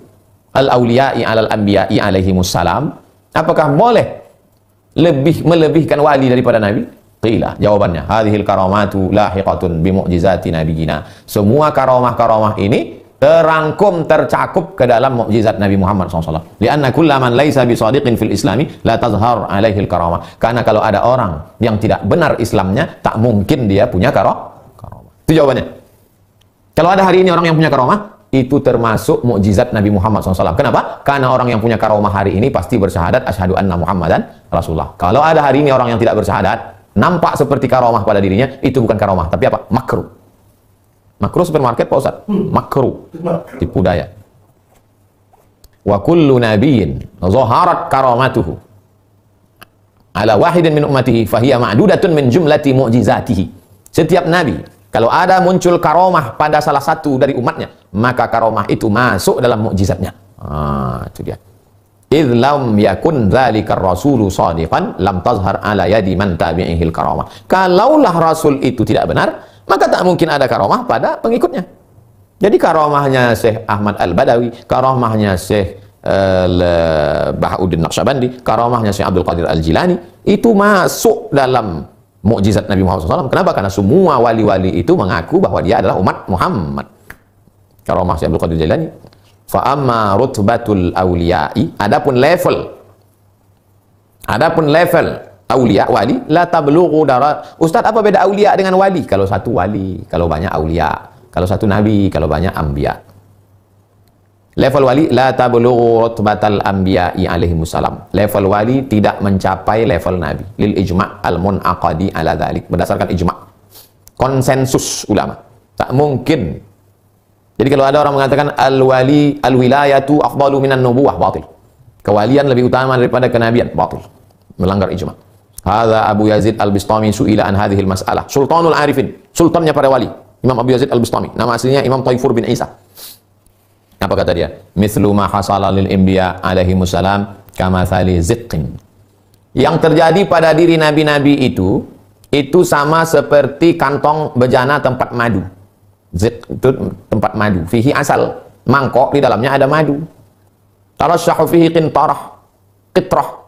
al-awliya'i 'alal anbiya'i alaihimus salam? Apakah boleh melebihkan wali daripada Nabi? Qila, jawabannya, hadhil karamatu lahiqatun bi mu'jizati nabiyina. Semua karamah-karamah ini tercakup ke dalam mukjizat Nabi Muhammad SAW. Lianna kullaman laisa bisadiqin fil islami la tazhar alaihil karamah. Karena kalau ada orang yang tidak benar Islamnya, tak mungkin dia punya karamah. Itu jawabannya. Kalau ada hari ini orang yang punya karamah, itu termasuk mukjizat Nabi Muhammad SAW. Kenapa? Karena orang yang punya karamah hari ini pasti bersyahadat asyhadu anna Muhammadan Rasulullah. Kalau ada hari ini orang yang tidak bersyahadat, nampak seperti karamah pada dirinya, itu bukan karamah, tapi apa? Makruh. Makruh supermarket Pak Ustaz? Makruh. Tipu daya. Wa kullu nabiyyin zaharat karamatuhu ala wahidin min ummatihi fahiya ma'dudatun min jumlati mu'jizatihi. Setiap nabi, kalau ada muncul karamah pada salah satu dari umatnya, maka karamah itu masuk dalam mukjizatnya. Itu dia. Idh lam yakun dzalikar rasulu shadiqan lam tazhar ala yadi man tabi'ihil karamah. Kalaulah rasul itu tidak benar, maka tak mungkin ada karamah pada pengikutnya. Jadi karamahnya Syekh Ahmad Al-Badawi, karamahnya Syekh Bahauddin Naqsyabandi, karamahnya Syekh Abdul Qadir Al-Jilani, itu masuk dalam mukjizat Nabi Muhammad SAW. Kenapa? Karena semua wali-wali itu mengaku bahwa dia adalah umat Muhammad. Karamah Syekh Abdul Qadir Al-Jilani. Fa amma rutbatul awliya'i, adapun level aulia, wali, la tablughu dara. Ustaz, apa beda aulia dengan wali? Kalau satu wali, kalau banyak aulia. Kalau satu nabi, kalau banyak anbiya. Level wali, la tablughu rutbatal anbiya'i alaihimussalam. Level wali tidak mencapai level nabi. Lil ijma' al-munaqadi ala dhalik. Berdasarkan ijma'. Konsensus ulama. Tak mungkin. Jadi kalau ada orang mengatakan al-wali, al-wilayatu afdalu minan nubuwah, batil. Kewalian lebih utama daripada kenabian. Batil. Melanggar ijma. Hadza Abu Yazid Al-Bistami su'ila an hadhil mas'alah. Sultanul Arifin, sultannya para wali. Imam Abu Yazid Al-Bistami. Nama aslinya Imam Taifur bin Isa. Apa kata dia? Mithlu ma hasala lil anbiya alaihimussalam kama thali ziqqin. Yang terjadi pada diri nabi-nabi itu sama seperti kantong bejana tempat madu. Zik itu tempat madu. Fihi asal, mangkok di dalamnya ada madu. Tarasyahu fihi qintarah, qitrah.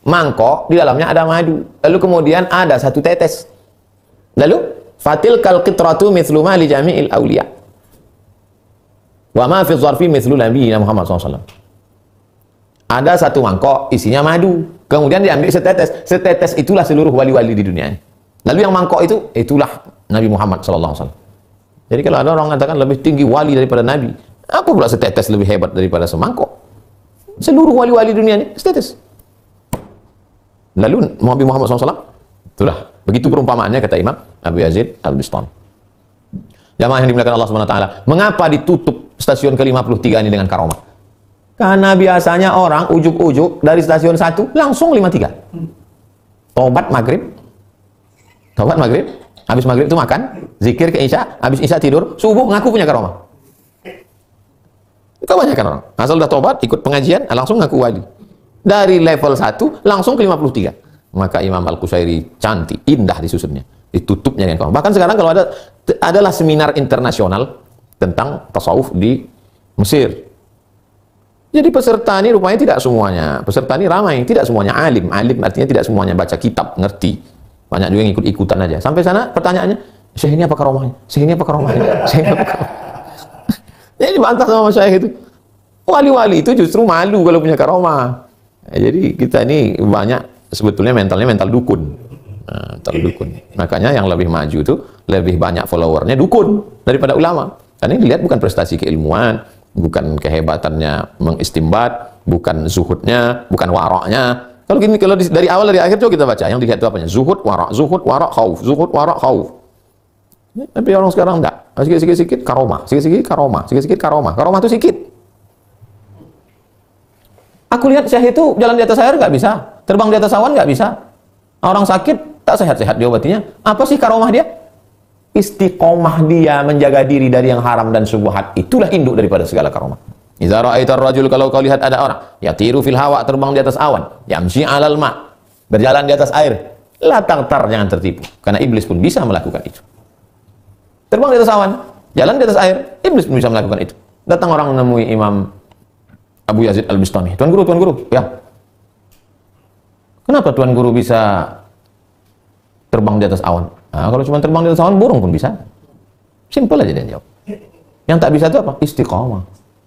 Mangkok di dalamnya ada madu. Lalu kemudian ada satu tetes. Lalu fatil kal qitratu mithlu ma li jami'il awliya. Wa ma fi dzarfi mithlu nabiyina Muhammad SAW. Ada satu mangkok isinya madu. Kemudian diambil setetes. Setetes itulah seluruh wali-wali di dunia ini. Lalu yang mangkok itulah Nabi Muhammad SAW. Jadi kalau ada orang mengatakan lebih tinggi wali daripada Nabi, apa pula setetes lebih hebat daripada semangkok? Seluruh wali-wali dunia ini setetes. Lalu Nabi Muhammad SAW, itulah. Begitu perumpamaannya kata Imam Abu Yazid Al-Bistami. Jamaah yang dimuliakan Allah SWT. Mengapa ditutup stasiun ke-53 ini dengan karomah? Karena biasanya orang ujuk-ujuk dari stasiun 1 langsung 53. Tobat maghrib, habis maghrib itu makan, zikir ke isya, habis isya tidur, subuh ngaku punya karomah. Kebanyakan orang asal udah tobat, ikut pengajian, langsung ngaku wali. Dari level 1 langsung ke 53. Maka Imam Al-Qusairi cantik, indah disusunnya, ditutupnya dengan karomah. Bahkan sekarang kalau adalah seminar internasional tentang tasawuf di Mesir. Jadi peserta ini rupanya tidak semuanya, peserta ini ramai, tidak semuanya alim. Alim artinya tidak semuanya baca kitab, ngerti. Banyak juga yang ikut-ikutan aja. Sampai sana pertanyaannya, Syekh ini apa karomahnya? Syekh ini apa karomahnya? Syekh ini apa karomahnya? Jadi bantah sama Syekh itu. Wali-wali itu justru malu kalau punya karomah. Jadi kita ini banyak sebetulnya mentalnya mental dukun. Nah, mental dukun. Makanya yang lebih maju itu lebih banyak followernya dukun daripada ulama. Karena ini dilihat bukan prestasi keilmuan, bukan kehebatannya mengistimbat, bukan zuhudnya, bukan waraknya. Kalau gini, kalau dari awal dari akhir coba kita baca, yang dilihat itu apanya? Zuhud, warak, khauf, zuhud, warak, khauf. Tapi orang sekarang enggak. Sikit-sikit karomah, sikit-sikit karomah, sikit-sikit karomah. Karomah itu sikit. Aku lihat Syekh itu jalan di atas air nggak bisa, terbang di atas awan nggak bisa. Orang sakit tak sehat-sehat diobatinya. Apa sih karomah dia? Istiqomah dia menjaga diri dari yang haram dan syubhat. Itulah induk daripada segala karomah. Idza ra'aitar rajul, kalau kau lihat ada orang yatiru fil hawa, terbang di atas awan, yamshi 'alal ma, berjalan di atas air, la taghtar, jangan tertipu, karena iblis pun bisa melakukan itu. Terbang di atas awan, jalan di atas air, iblis pun bisa melakukan itu. Datang orang menemui Imam Abu Yazid Al-Bistami, Tuan Guru, ya. Kenapa Tuan Guru bisa terbang di atas awan? Nah, kalau cuma terbang di atas awan, burung pun bisa. Simple aja dia jawab. Yang tak bisa itu apa? Istiqamah.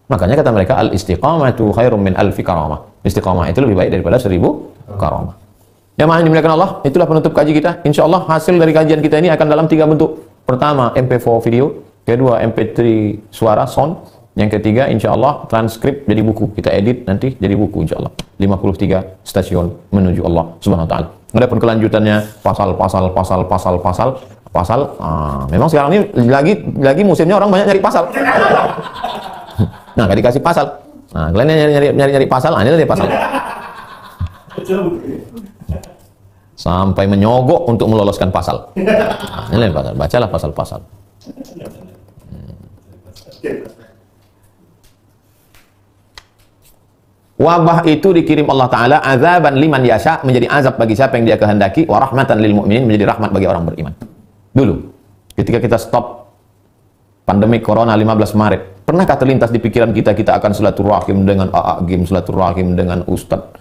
Makanya kata mereka, al-istiqamatu khairum min alfi karamah. Istiqamah itu lebih baik daripada 1000 karamah. Ya, maha dimuliakan Allah, itulah penutup kaji kita. Insya Allah hasil dari kajian kita ini akan dalam 3 bentuk. Pertama, MP4 video. Kedua, MP3 suara, sound. Yang ketiga, insya Allah transkrip jadi buku. Kita edit nanti jadi buku insya Allah. 53 stasiun menuju Allah Subhanahu Wa Taala. Adapun kelanjutannya pasal. Memang sekarang ini lagi musimnya orang banyak nyari pasal. Nah, gak dikasih pasal. Nah, kalian nyari pasal, ini dari pasal. Sampai menyogok untuk meloloskan pasal. Nah, ini pasal. Bacalah pasal-pasal. Wabah itu dikirim Allah Ta'ala azaban liman yasha, menjadi azab bagi siapa yang dia kehendaki, wa rahmatan lil mu'minin, menjadi rahmat bagi orang beriman. Dulu, ketika kita stop pandemi Corona 15 Maret, pernahkah terlintas di pikiran kita akan silaturahim dengan A'agim, silaturahim dengan Ustadz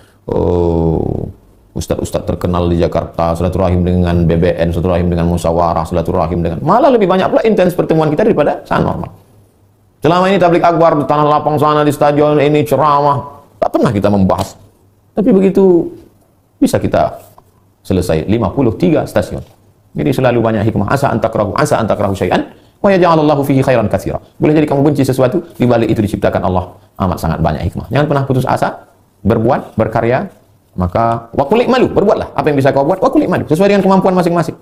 terkenal di Jakarta, silaturahim dengan BBN, silaturahim dengan musyawarah, silaturahim dengan... Malah lebih banyak pula intens pertemuan kita daripada saat normal. Selama ini tablik akbar di tanah lapang sana, di stadion ini, ceramah, tak pernah kita membahas. Tapi begitu bisa kita selesai 53 stasiun. Jadi selalu banyak hikmah. Asa antakrahu syai'an wa yaj'alallahu fihi khairan katsira. Boleh jadi kamu benci sesuatu, di balik itu diciptakan Allah amat sangat banyak hikmah. Jangan pernah putus asa, berbuat, berkarya, maka wakulik malu, berbuatlah apa yang bisa kau buat, wakulik malu, sesuai dengan kemampuan masing-masing.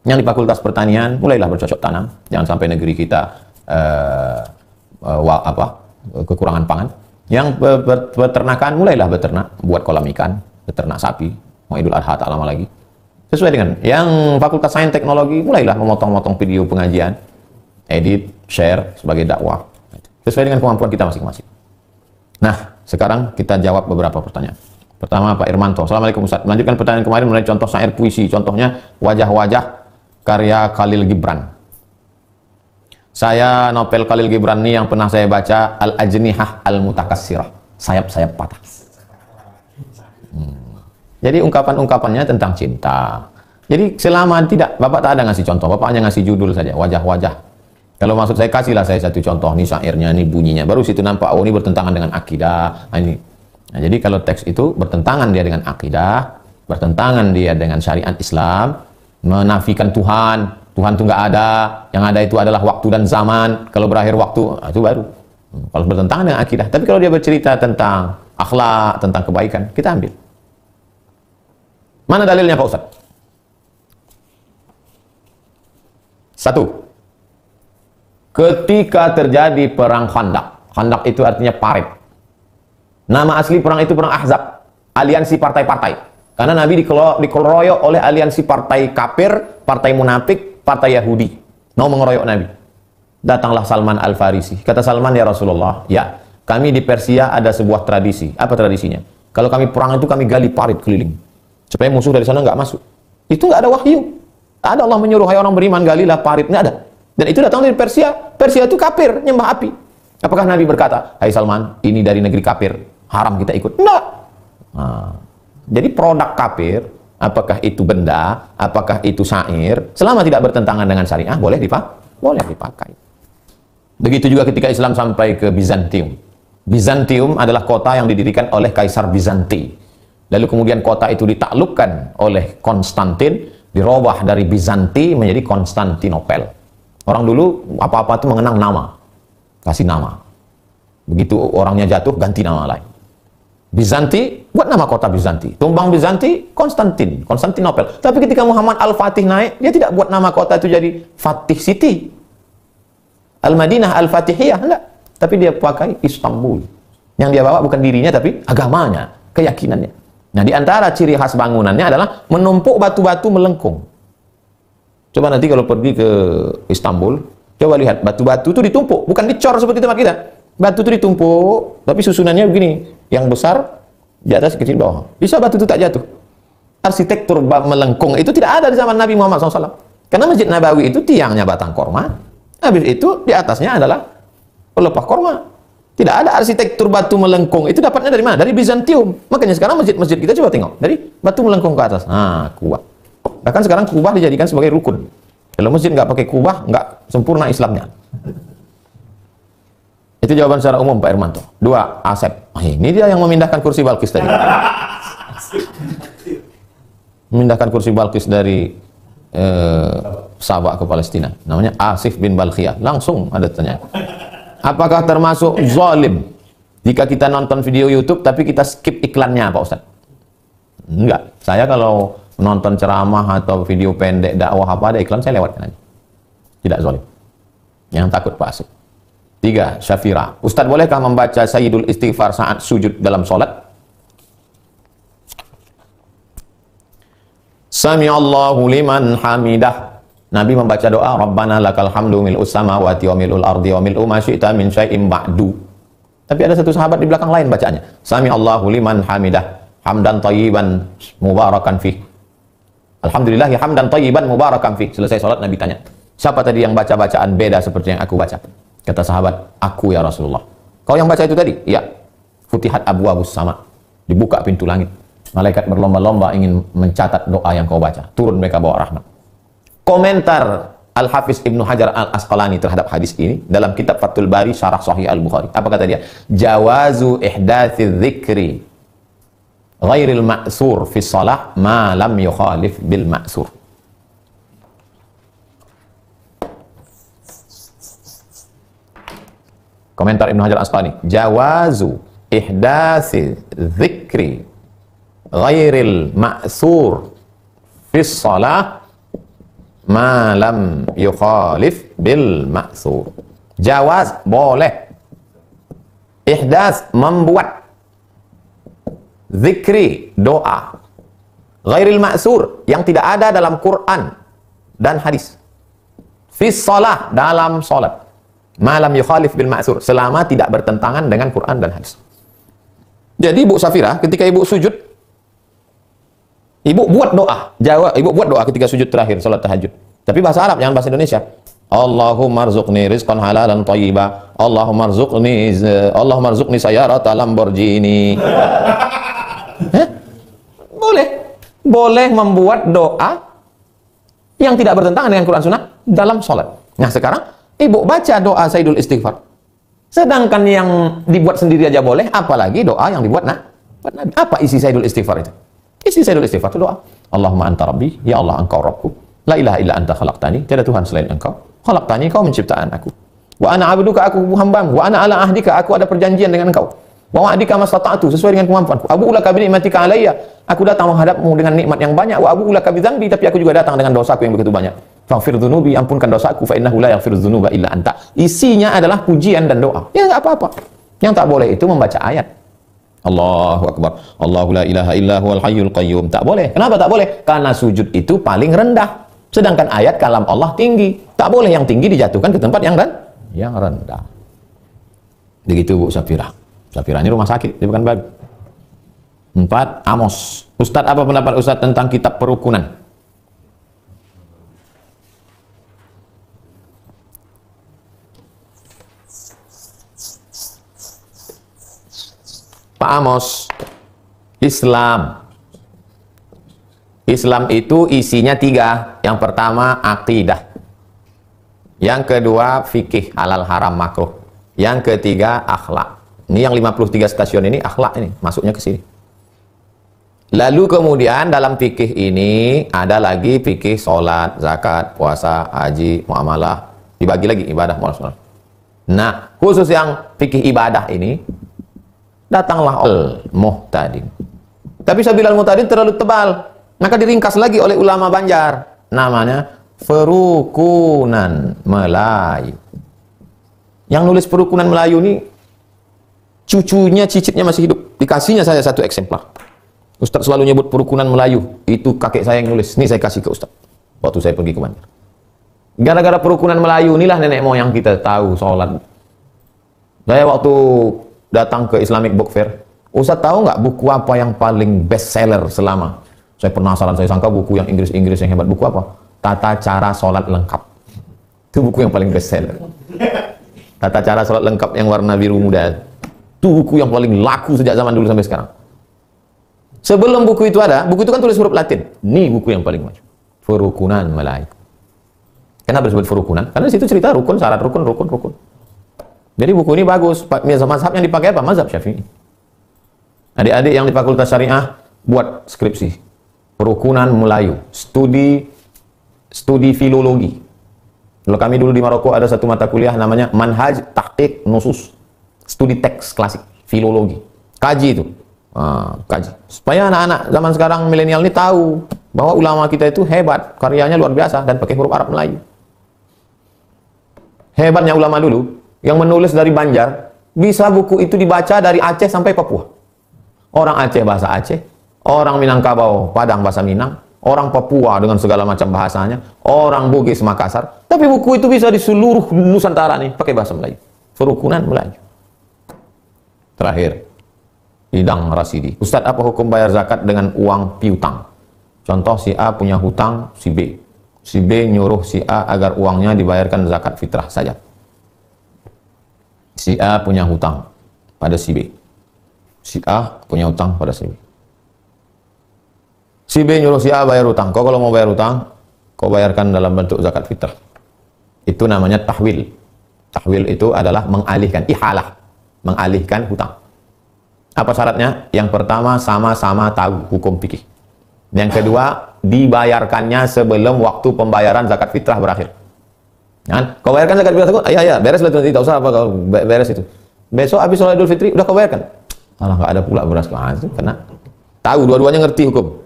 Yang di Fakultas Pertanian, mulailah bercocok tanam. Jangan sampai negeri kita kekurangan pangan. Yang peternakan, mulailah beternak, buat kolam ikan, beternak sapi, mau Idul Adha tak lama lagi. Sesuai dengan yang Fakultas Sains Teknologi, mulailah memotong-motong video pengajian, edit, share sebagai dakwah. Sesuai dengan kemampuan kita masing-masing. Nah, sekarang kita jawab beberapa pertanyaan. Pertama, Pak Irmanto. Assalamualaikum Ustaz. Melanjutkan pertanyaan kemarin mengenai contoh syair puisi. Contohnya wajah-wajah karya Khalil Gibran. Saya novel Khalil Gibran ini yang pernah saya baca, Al-Ajnihah Al-Mutakassirah. Sayap-sayap patah. Jadi ungkapan-ungkapannya tentang cinta. Jadi selama tidak, Bapak tak ada ngasih contoh. Bapak hanya ngasih judul saja, wajah-wajah. Kalau maksud saya, kasihlah saya satu contoh. Ini syairnya, ini bunyinya. Baru situ nampak, oh ini bertentangan dengan akidah. Nah, ini. Nah, jadi kalau teks itu bertentangan dia dengan akidah, bertentangan dia dengan syariat Islam, menafikan Tuhan, Tuhan itu nggak ada, yang ada itu adalah waktu dan zaman, kalau berakhir waktu, itu baru. Kalau bertentangan dengan akidah. Tapi kalau dia bercerita tentang akhlak, tentang kebaikan, kita ambil. Mana dalilnya Pak Ustaz? Satu, ketika terjadi perang Khandaq. Khandaq itu artinya parit. Nama asli perang itu perang Ahzab, aliansi partai-partai. Karena Nabi dikeroyok oleh aliansi partai kafir, partai munafik, partai Yahudi. Mau mengeroyok Nabi. Datanglah Salman Al-Farisi. Kata Salman, ya Rasulullah, ya, kami di Persia ada sebuah tradisi. Apa tradisinya? Kalau kami perang itu kami gali parit keliling, supaya musuh dari sana nggak masuk. Itu nggak ada wahyu. Ada Allah menyuruh, hai orang beriman, galilah parit. Nggak ada. Dan itu datang dari Persia. Persia itu kafir, nyembah api. Apakah Nabi berkata, hai Salman, ini dari negeri kafir, haram kita ikut? Enggak. Nah, jadi produk kafir, apakah itu benda, apakah itu syair, selama tidak bertentangan dengan syariah, boleh dipakai. Begitu juga ketika Islam sampai ke Bizantium. Bizantium adalah kota yang didirikan oleh Kaisar Bizanti. Lalu kemudian kota itu ditaklukkan oleh Konstantin, dirubah dari Bizanti menjadi Konstantinopel. Orang dulu apa-apa itu mengenang nama, kasih nama. Begitu orangnya jatuh, ganti nama lain. Bizanti, buat nama kota Bizanti. Tumbang Bizanti, Konstantinopel. Tapi ketika Muhammad Al-Fatih naik, dia tidak buat nama kota itu jadi Fatih City, Al-Madinah Al-Fatihiyah, enggak. Tapi dia pakai Istanbul. Yang dia bawa bukan dirinya, tapi agamanya, keyakinannya. Nah, di antara ciri khas bangunannya adalah menumpuk batu-batu melengkung. Coba nanti kalau pergi ke Istanbul, coba lihat batu-batu itu ditumpuk, bukan dicor seperti tempat kita. Batu itu ditumpuk, tapi susunannya begini, yang besar di atas, kecil bawah. Bisa batu itu tak jatuh. Arsitektur melengkung itu tidak ada di zaman Nabi Muhammad SAW. Karena Masjid Nabawi itu tiangnya batang korma, habis itu di atasnya adalah pelepah korma. Tidak ada arsitektur batu melengkung. Itu dapatnya dari mana? Dari Bizantium. Makanya sekarang masjid-masjid kita coba tengok, dari batu melengkung ke atas. Nah, kubah. Bahkan sekarang kubah dijadikan sebagai rukun. Kalau masjid nggak pakai kubah, nggak sempurna Islamnya. Itu jawaban secara umum Pak Irmanto. Dua, Asep. Ini dia yang memindahkan kursi Balkis tadi. Memindahkan kursi Balkis dari Sabah ke Palestina. Namanya Asif bin Balkhiyah. Langsung ada tanya. Apakah termasuk zalim jika kita nonton video YouTube tapi kita skip iklannya Pak Ustaz? Enggak. Saya kalau nonton ceramah atau video pendek dakwah apa ada iklan, saya lewatkan aja. Tidak zalim. Yang takut Pak Asif. 3. Syafira. Ustaz, bolehkah membaca Sayyidul Istighfar saat sujud dalam sholat? Sami'allahu liman hamidah. Nabi membaca doa, Rabbana lakal hamdu mil'us samawati wa mil'ul ardi wa mil'u ma syi'ta min syai'im ba'du. Tapi ada satu sahabat di belakang lain bacanya. Sami'allahu liman hamidah. Hamdan tayyiban mubarakan fih. Alhamdulillah ya hamdan tayyiban mubarakan fih. Selesai sholat Nabi tanya, siapa tadi yang baca bacaan beda seperti yang aku baca? Kata sahabat, aku ya Rasulullah. Kau yang baca itu tadi? Iya. Futihat abwabus sama. Dibuka pintu langit. Malaikat berlomba-lomba ingin mencatat doa yang kau baca. Turun mereka bawa rahmat. Komentar Al-Hafiz Ibnu Hajar Al-Asqalani terhadap hadis ini dalam kitab Fathul Bari Syarah Sahih Al-Bukhari. Apa kata dia? Jawazu ihdatsiz dzikri ghairil ma'sur fi shalah ma lam yukhalif bil ma'sur. Komentar Ibnu Hajar Al-Asqalani, jawazu ihdatsiz dzikri ghairil ma'sur fi shalah ma lam yukhalif bil ma'sur. Jawaz, boleh Ihdas, membuat. Zikri, doa. Ghairil ma'sur, yang tidak ada dalam Quran dan hadis. Fis shalah, dalam salat. Malam yukhalif bil ma'sur, selama tidak bertentangan dengan Quran dan hadis. Jadi Ibu Safira, ketika Ibu sujud, Ibu buat doa. Ibu buat doa ketika sujud terakhir salat tahajud. Tapi bahasa Arab, jangan bahasa Indonesia. Allahumma rzuqni rizqan halalan thayyiba. Allahumma rzuqni sayarata Lamborghini. Boleh membuat doa yang tidak bertentangan dengan Quran Sunnah dalam sholat. Nah sekarang Ibu baca doa Sayyidul Istighfar. Sedangkan yang dibuat sendiri aja boleh, apalagi doa yang dibuat buat Nabi. Apa isi Sayyidul Istighfar itu? Isi Sayyidul Istighfar itu doa. Allahumma anta rabbi, ya Allah engkau Rabbku. La ilaha illa anta khalaqtani, tiada Tuhan selain engkau. Khalaqtani, kau menciptakan aku. Wa ana abduka, aku hambamu. Wa ana ala ahdika, aku ada perjanjian dengan engkau. Wa wa'adika mastata'tu, sesuai dengan kemampuanku. Abu ulaka bi ni'matika alayya, aku datang menghadapmu dengan nikmat yang banyak. Wa abu ulaka bi dzambi, tapi aku juga datang dengan dosaku yang begitu banyak. Faghfir dzunubi, ampunkan dosaku, fa innahu la yaghfiru dzunuba illa anta. Isinya adalah pujian dan doa. Ya enggak apa-apa. Yang tak boleh itu membaca ayat. Allahu akbar. Allahu la ilaha illa huwal hayyul qayyum. Tak boleh. Kenapa tak boleh? Karena sujud itu paling rendah. Sedangkan ayat kalam Allah tinggi. Tak boleh yang tinggi dijatuhkan ke tempat yang rendah. Begitu Bu Safira. Safira ini rumah sakit, dia bukan babi. 4. Amos. Ustadz, apa pendapat Ustadz tentang kitab perukunan? Pak Amos, Islam itu isinya 3. Yang pertama akidah, yang kedua fikih halal haram makruh, yang ketiga akhlak. Ini yang 53 stasiun ini akhlak, ini masuknya ke sini. Lalu kemudian dalam fikih ini ada lagi fikih sholat, zakat, puasa, haji, muamalah, dibagi lagi ibadah, muamalah. Nah khusus yang fikih ibadah ini datanglah al-muhtadin. Tapi Sabil al-muhtadin terlalu tebal, maka diringkas lagi oleh ulama Banjar, namanya Perukunan Melayu. Yang nulis Perukunan Melayu ini cucunya, cicitnya masih hidup. Dikasihnya saya 1 eksemplar. Ustadz selalu nyebut Perukunan Melayu, itu kakek saya yang nulis. Ini saya kasih ke Ustadz waktu saya pergi ke Banjar. Gara-gara Perukunan Melayu inilah nenek moyang kita tahu sholat. Saya waktu datang ke Islamic Book Fair, Ustadz tahu nggak buku apa yang paling best seller selama? Saya penasaran, saya sangka buku yang Inggris-Inggris yang hebat. Buku apa? Tata Cara Sholat Lengkap. Itu buku yang paling best seller. Tata Cara Sholat Lengkap yang warna biru muda. Itu buku yang paling laku sejak zaman dulu sampai sekarang. Sebelum buku itu ada, buku itu kan tulis huruf Latin. Ini buku yang paling maju. Perukunan Melayu. Kenapa disebut Perukunan? Karena di situ cerita rukun, syarat rukun. Jadi buku ini bagus. Mazhab yang dipakai apa? Mazhab Syafi'i. Adik-adik yang di Fakultas Syariah buat skripsi. Perukunan Melayu. Studi filologi. Kalau kami dulu di Maroko ada satu mata kuliah namanya Manhaj Tahqiq Nusus. Studi teks klasik, filologi. Kaji itu. Kaji. Supaya anak-anak zaman sekarang milenial ini tahu bahwa ulama kita itu hebat, karyanya luar biasa dan pakai huruf Arab Melayu. Hebatnya ulama dulu yang menulis dari Banjar, bisa buku itu dibaca dari Aceh sampai Papua. Orang Aceh bahasa Aceh, orang Minangkabau Padang bahasa Minang, orang Papua dengan segala macam bahasanya, orang Bugis Makassar. Tapi buku itu bisa di seluruh Nusantara nih pakai bahasa Melayu. Perukunan Melayu. Terakhir, Idang Rasidi. Ustadz, apa hukum bayar zakat dengan uang piutang? Contoh, si A punya hutang si B. Si B nyuruh si A agar uangnya dibayarkan zakat fitrah saja. Si A punya hutang pada si B. Si A punya hutang pada si B. Si B nyuruh si A bayar hutang. Kau kalau mau bayar hutang, kau bayarkan dalam bentuk zakat fitrah. Itu namanya tahwil. Tahwil itu adalah mengalihkan, ihalah. Mengalihkan hutang. Apa syaratnya? Yang pertama, sama-sama tahu hukum fikih. Yang kedua, dibayarkannya sebelum waktu pembayaran zakat fitrah berakhir. Kan? Kau bayarkan zakat fitrah, ya beres lah, tidak usah apa kau beres itu. Besok habis sholat Idul Fitri udah kau bayarkan. Alah, nggak ada pula beras. Itu karena tahu, dua-duanya ngerti hukum.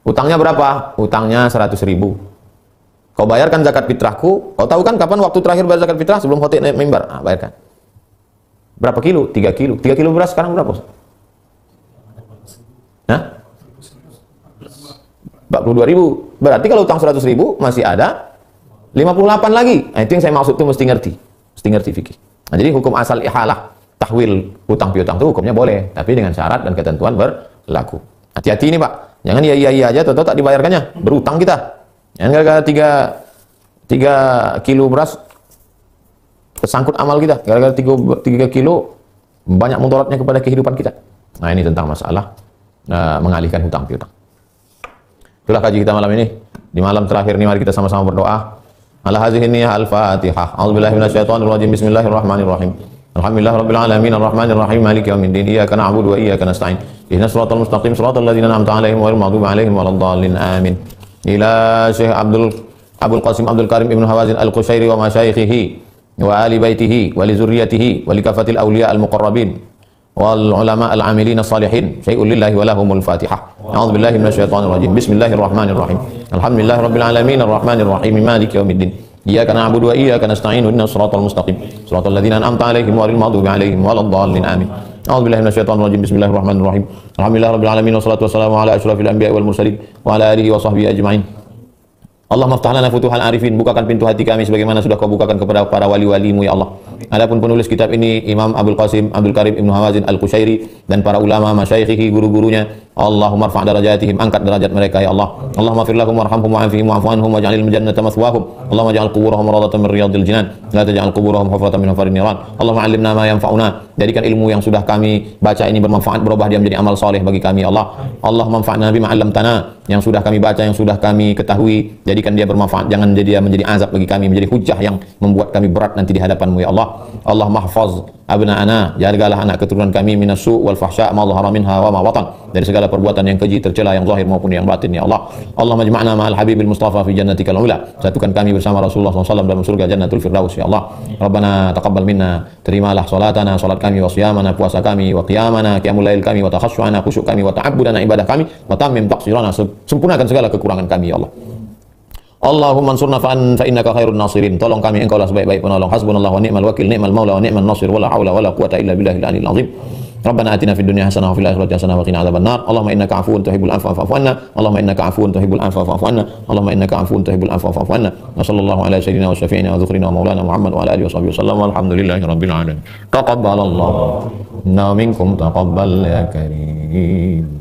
Hutangnya berapa? Hutangnya 100.000. Kau bayarkan zakat fitrahku. Kau tahu kan kapan waktu terakhir bayar zakat fitrah? Sebelum khotib naik mimbar. Bayarkan. Berapa kilo? 3 kilo. 3 kilo beras sekarang berapa? Hah? 42.000. Berarti kalau utang 100.000 masih ada 58 lagi. Nah, itu yang saya maksud tuh mesti ngerti. Mesti ngerti fikih. Nah, jadi hukum asal ihalah, tahwil utang piutang itu hukumnya boleh, tapi dengan syarat dan ketentuan berlaku. Hati-hati ini, Pak. Jangan iya aja tahu tak dibayarkannya. Berutang kita. Jangan gara-gara 3 kilo beras kesangkut amal kita. Gara-gara 3 kilo banyak mudaratnya kepada kehidupan kita. Nah, ini tentang masalah mengalihkan hutang piutang. Itulah kaji kita malam ini. Di malam terakhir ini mari kita sama-sama berdoa. Ala hadhihi niyyah al-Fatihah. A'udzubillahi minasyaitonir rajim. Bismillahirrahmanirrahim. Alhamdulillahirabbil alamin arrahmanir rahim maliki yaumiddin. Iyyaka na'budu wa iyyaka nasta'in. Ihdinas siratal mustaqim siratal ladzina an'amta 'alaihim ghairil maghdubi 'alaihim waladdallin. Amin. Ila Syekh Abdul Qasim Abdul Karim Ibnu Hawazin Al-Qushairi wa masyayikhihi wa ali baitihi wa li zurriyyatihi wa li kafatil awliya al-muqarrabin wal ulama al-amilin as-salihin. Syai'un lillahi wa lahumul Fatihah. A'udzu billahi minasyaitonir rajim. Bismillahirrahmanirrahim. Alhamdulillahirabbil alamin arrahmanir rahim maliki yaumiddin. Iyyaka na'budu wa iyyaka nasta'in. Ihdinas siratal mustaqim siratal ladzina an'amta 'alaihim ghairil maghdubi 'alaihim waladdallin. Amin. A'udzu billahi minasyaitonir rajim. Bismillahirrahmanirrahim. Alhamdulillahirabbil alamin wassalatu wassalamu ala asyrafil anbiya'i wal mursalin wa ala alihi wa sahbihi ajma'in. Allahumma ftah lana futuhal arifin, bukakan pintu hati kami sebagaimana sudah kau bukakan kepada para wali-walimu ya Allah. Adapun penulis kitab ini Imam Abdul Qasim Abdul Karim Ibnu Hawazin Al-Qushairi dan para ulama masyaikhihi guru-gurunya, Allahumma rfa' darajatihim, angkat derajat mereka ya Allah. Allahumma fir lahum warhamhum wa'afihim wa'fu anhum waj'alil jannata mathwahum. Allahumma ja'al quburahum rawdatan min riyadil jinan, la taj'al quburahum hufratan min hufarin niran. Allahumma 'allimna ma yanfa'una, jadikan ilmu yang sudah kami baca ini bermanfaat, berubah dia menjadi amal soleh bagi kami ya Allah. Allahumma anfa'na bima 'allamtana, yang sudah kami baca, yang sudah kami ketahui, jadikan dia bermanfaat, jangan jadi dia menjadi azab bagi kami, menjadi hujah yang membuat kami berat nanti di hadapan-Mu ya Allah. Allahumma mahfaz abna'ana, jagalah anak keturunan kami minasu wal fahsya ma dhahara minha wa ma batan, dari segala perbuatan yang keji tercela yang zahir maupun yang batin ya Allah. Allahumma ijma'na ma'al habibil mustafa fi jannatikal ula, satukan kami bersama Rasulullah SAW dalam surga jannatul firdaus ya Allah. Rabbana taqabbal minna, terimalah salatana, salat kami, wa siyamana, puasa kami, wa qiyamana, qiyamul lail kami, wa takhasyu'ana, khusyuk kami, wa ta'abbudana, ibadah kami, wa tammim taqsirana, sempurnakan segala kekurangan kami ya Allah. Allahumma ansurna fa innaka khairun nasirin, tolong kami engkau lah sebaik-baik penolong. Hasbunallahu wa ni'mal wakil, ni'mal maula wa ni'man nasir, wala haula wala quwata illa billahil aliyil azim. Rabbana atina fid dunya hasanah wa fil akhirati hasanah wa qina adzabannar. Allahumma innaka afuwun tuhibbul afwa fa'fu anna. Allahumma innaka afuwun tuhibbul afwa fa'fu anna. Allahumma innaka afuwun tuhibbul afwa fa'fu anna. Wa sallallahu ala sayyidina wa syafi'ina wa dhukrina wa maulana Muhammad wa ala alihi wa sahbihi wasallam. Walhamdulillahi rabbil alamin. Taqabbalallahu minna minkum taqabbal ya karim.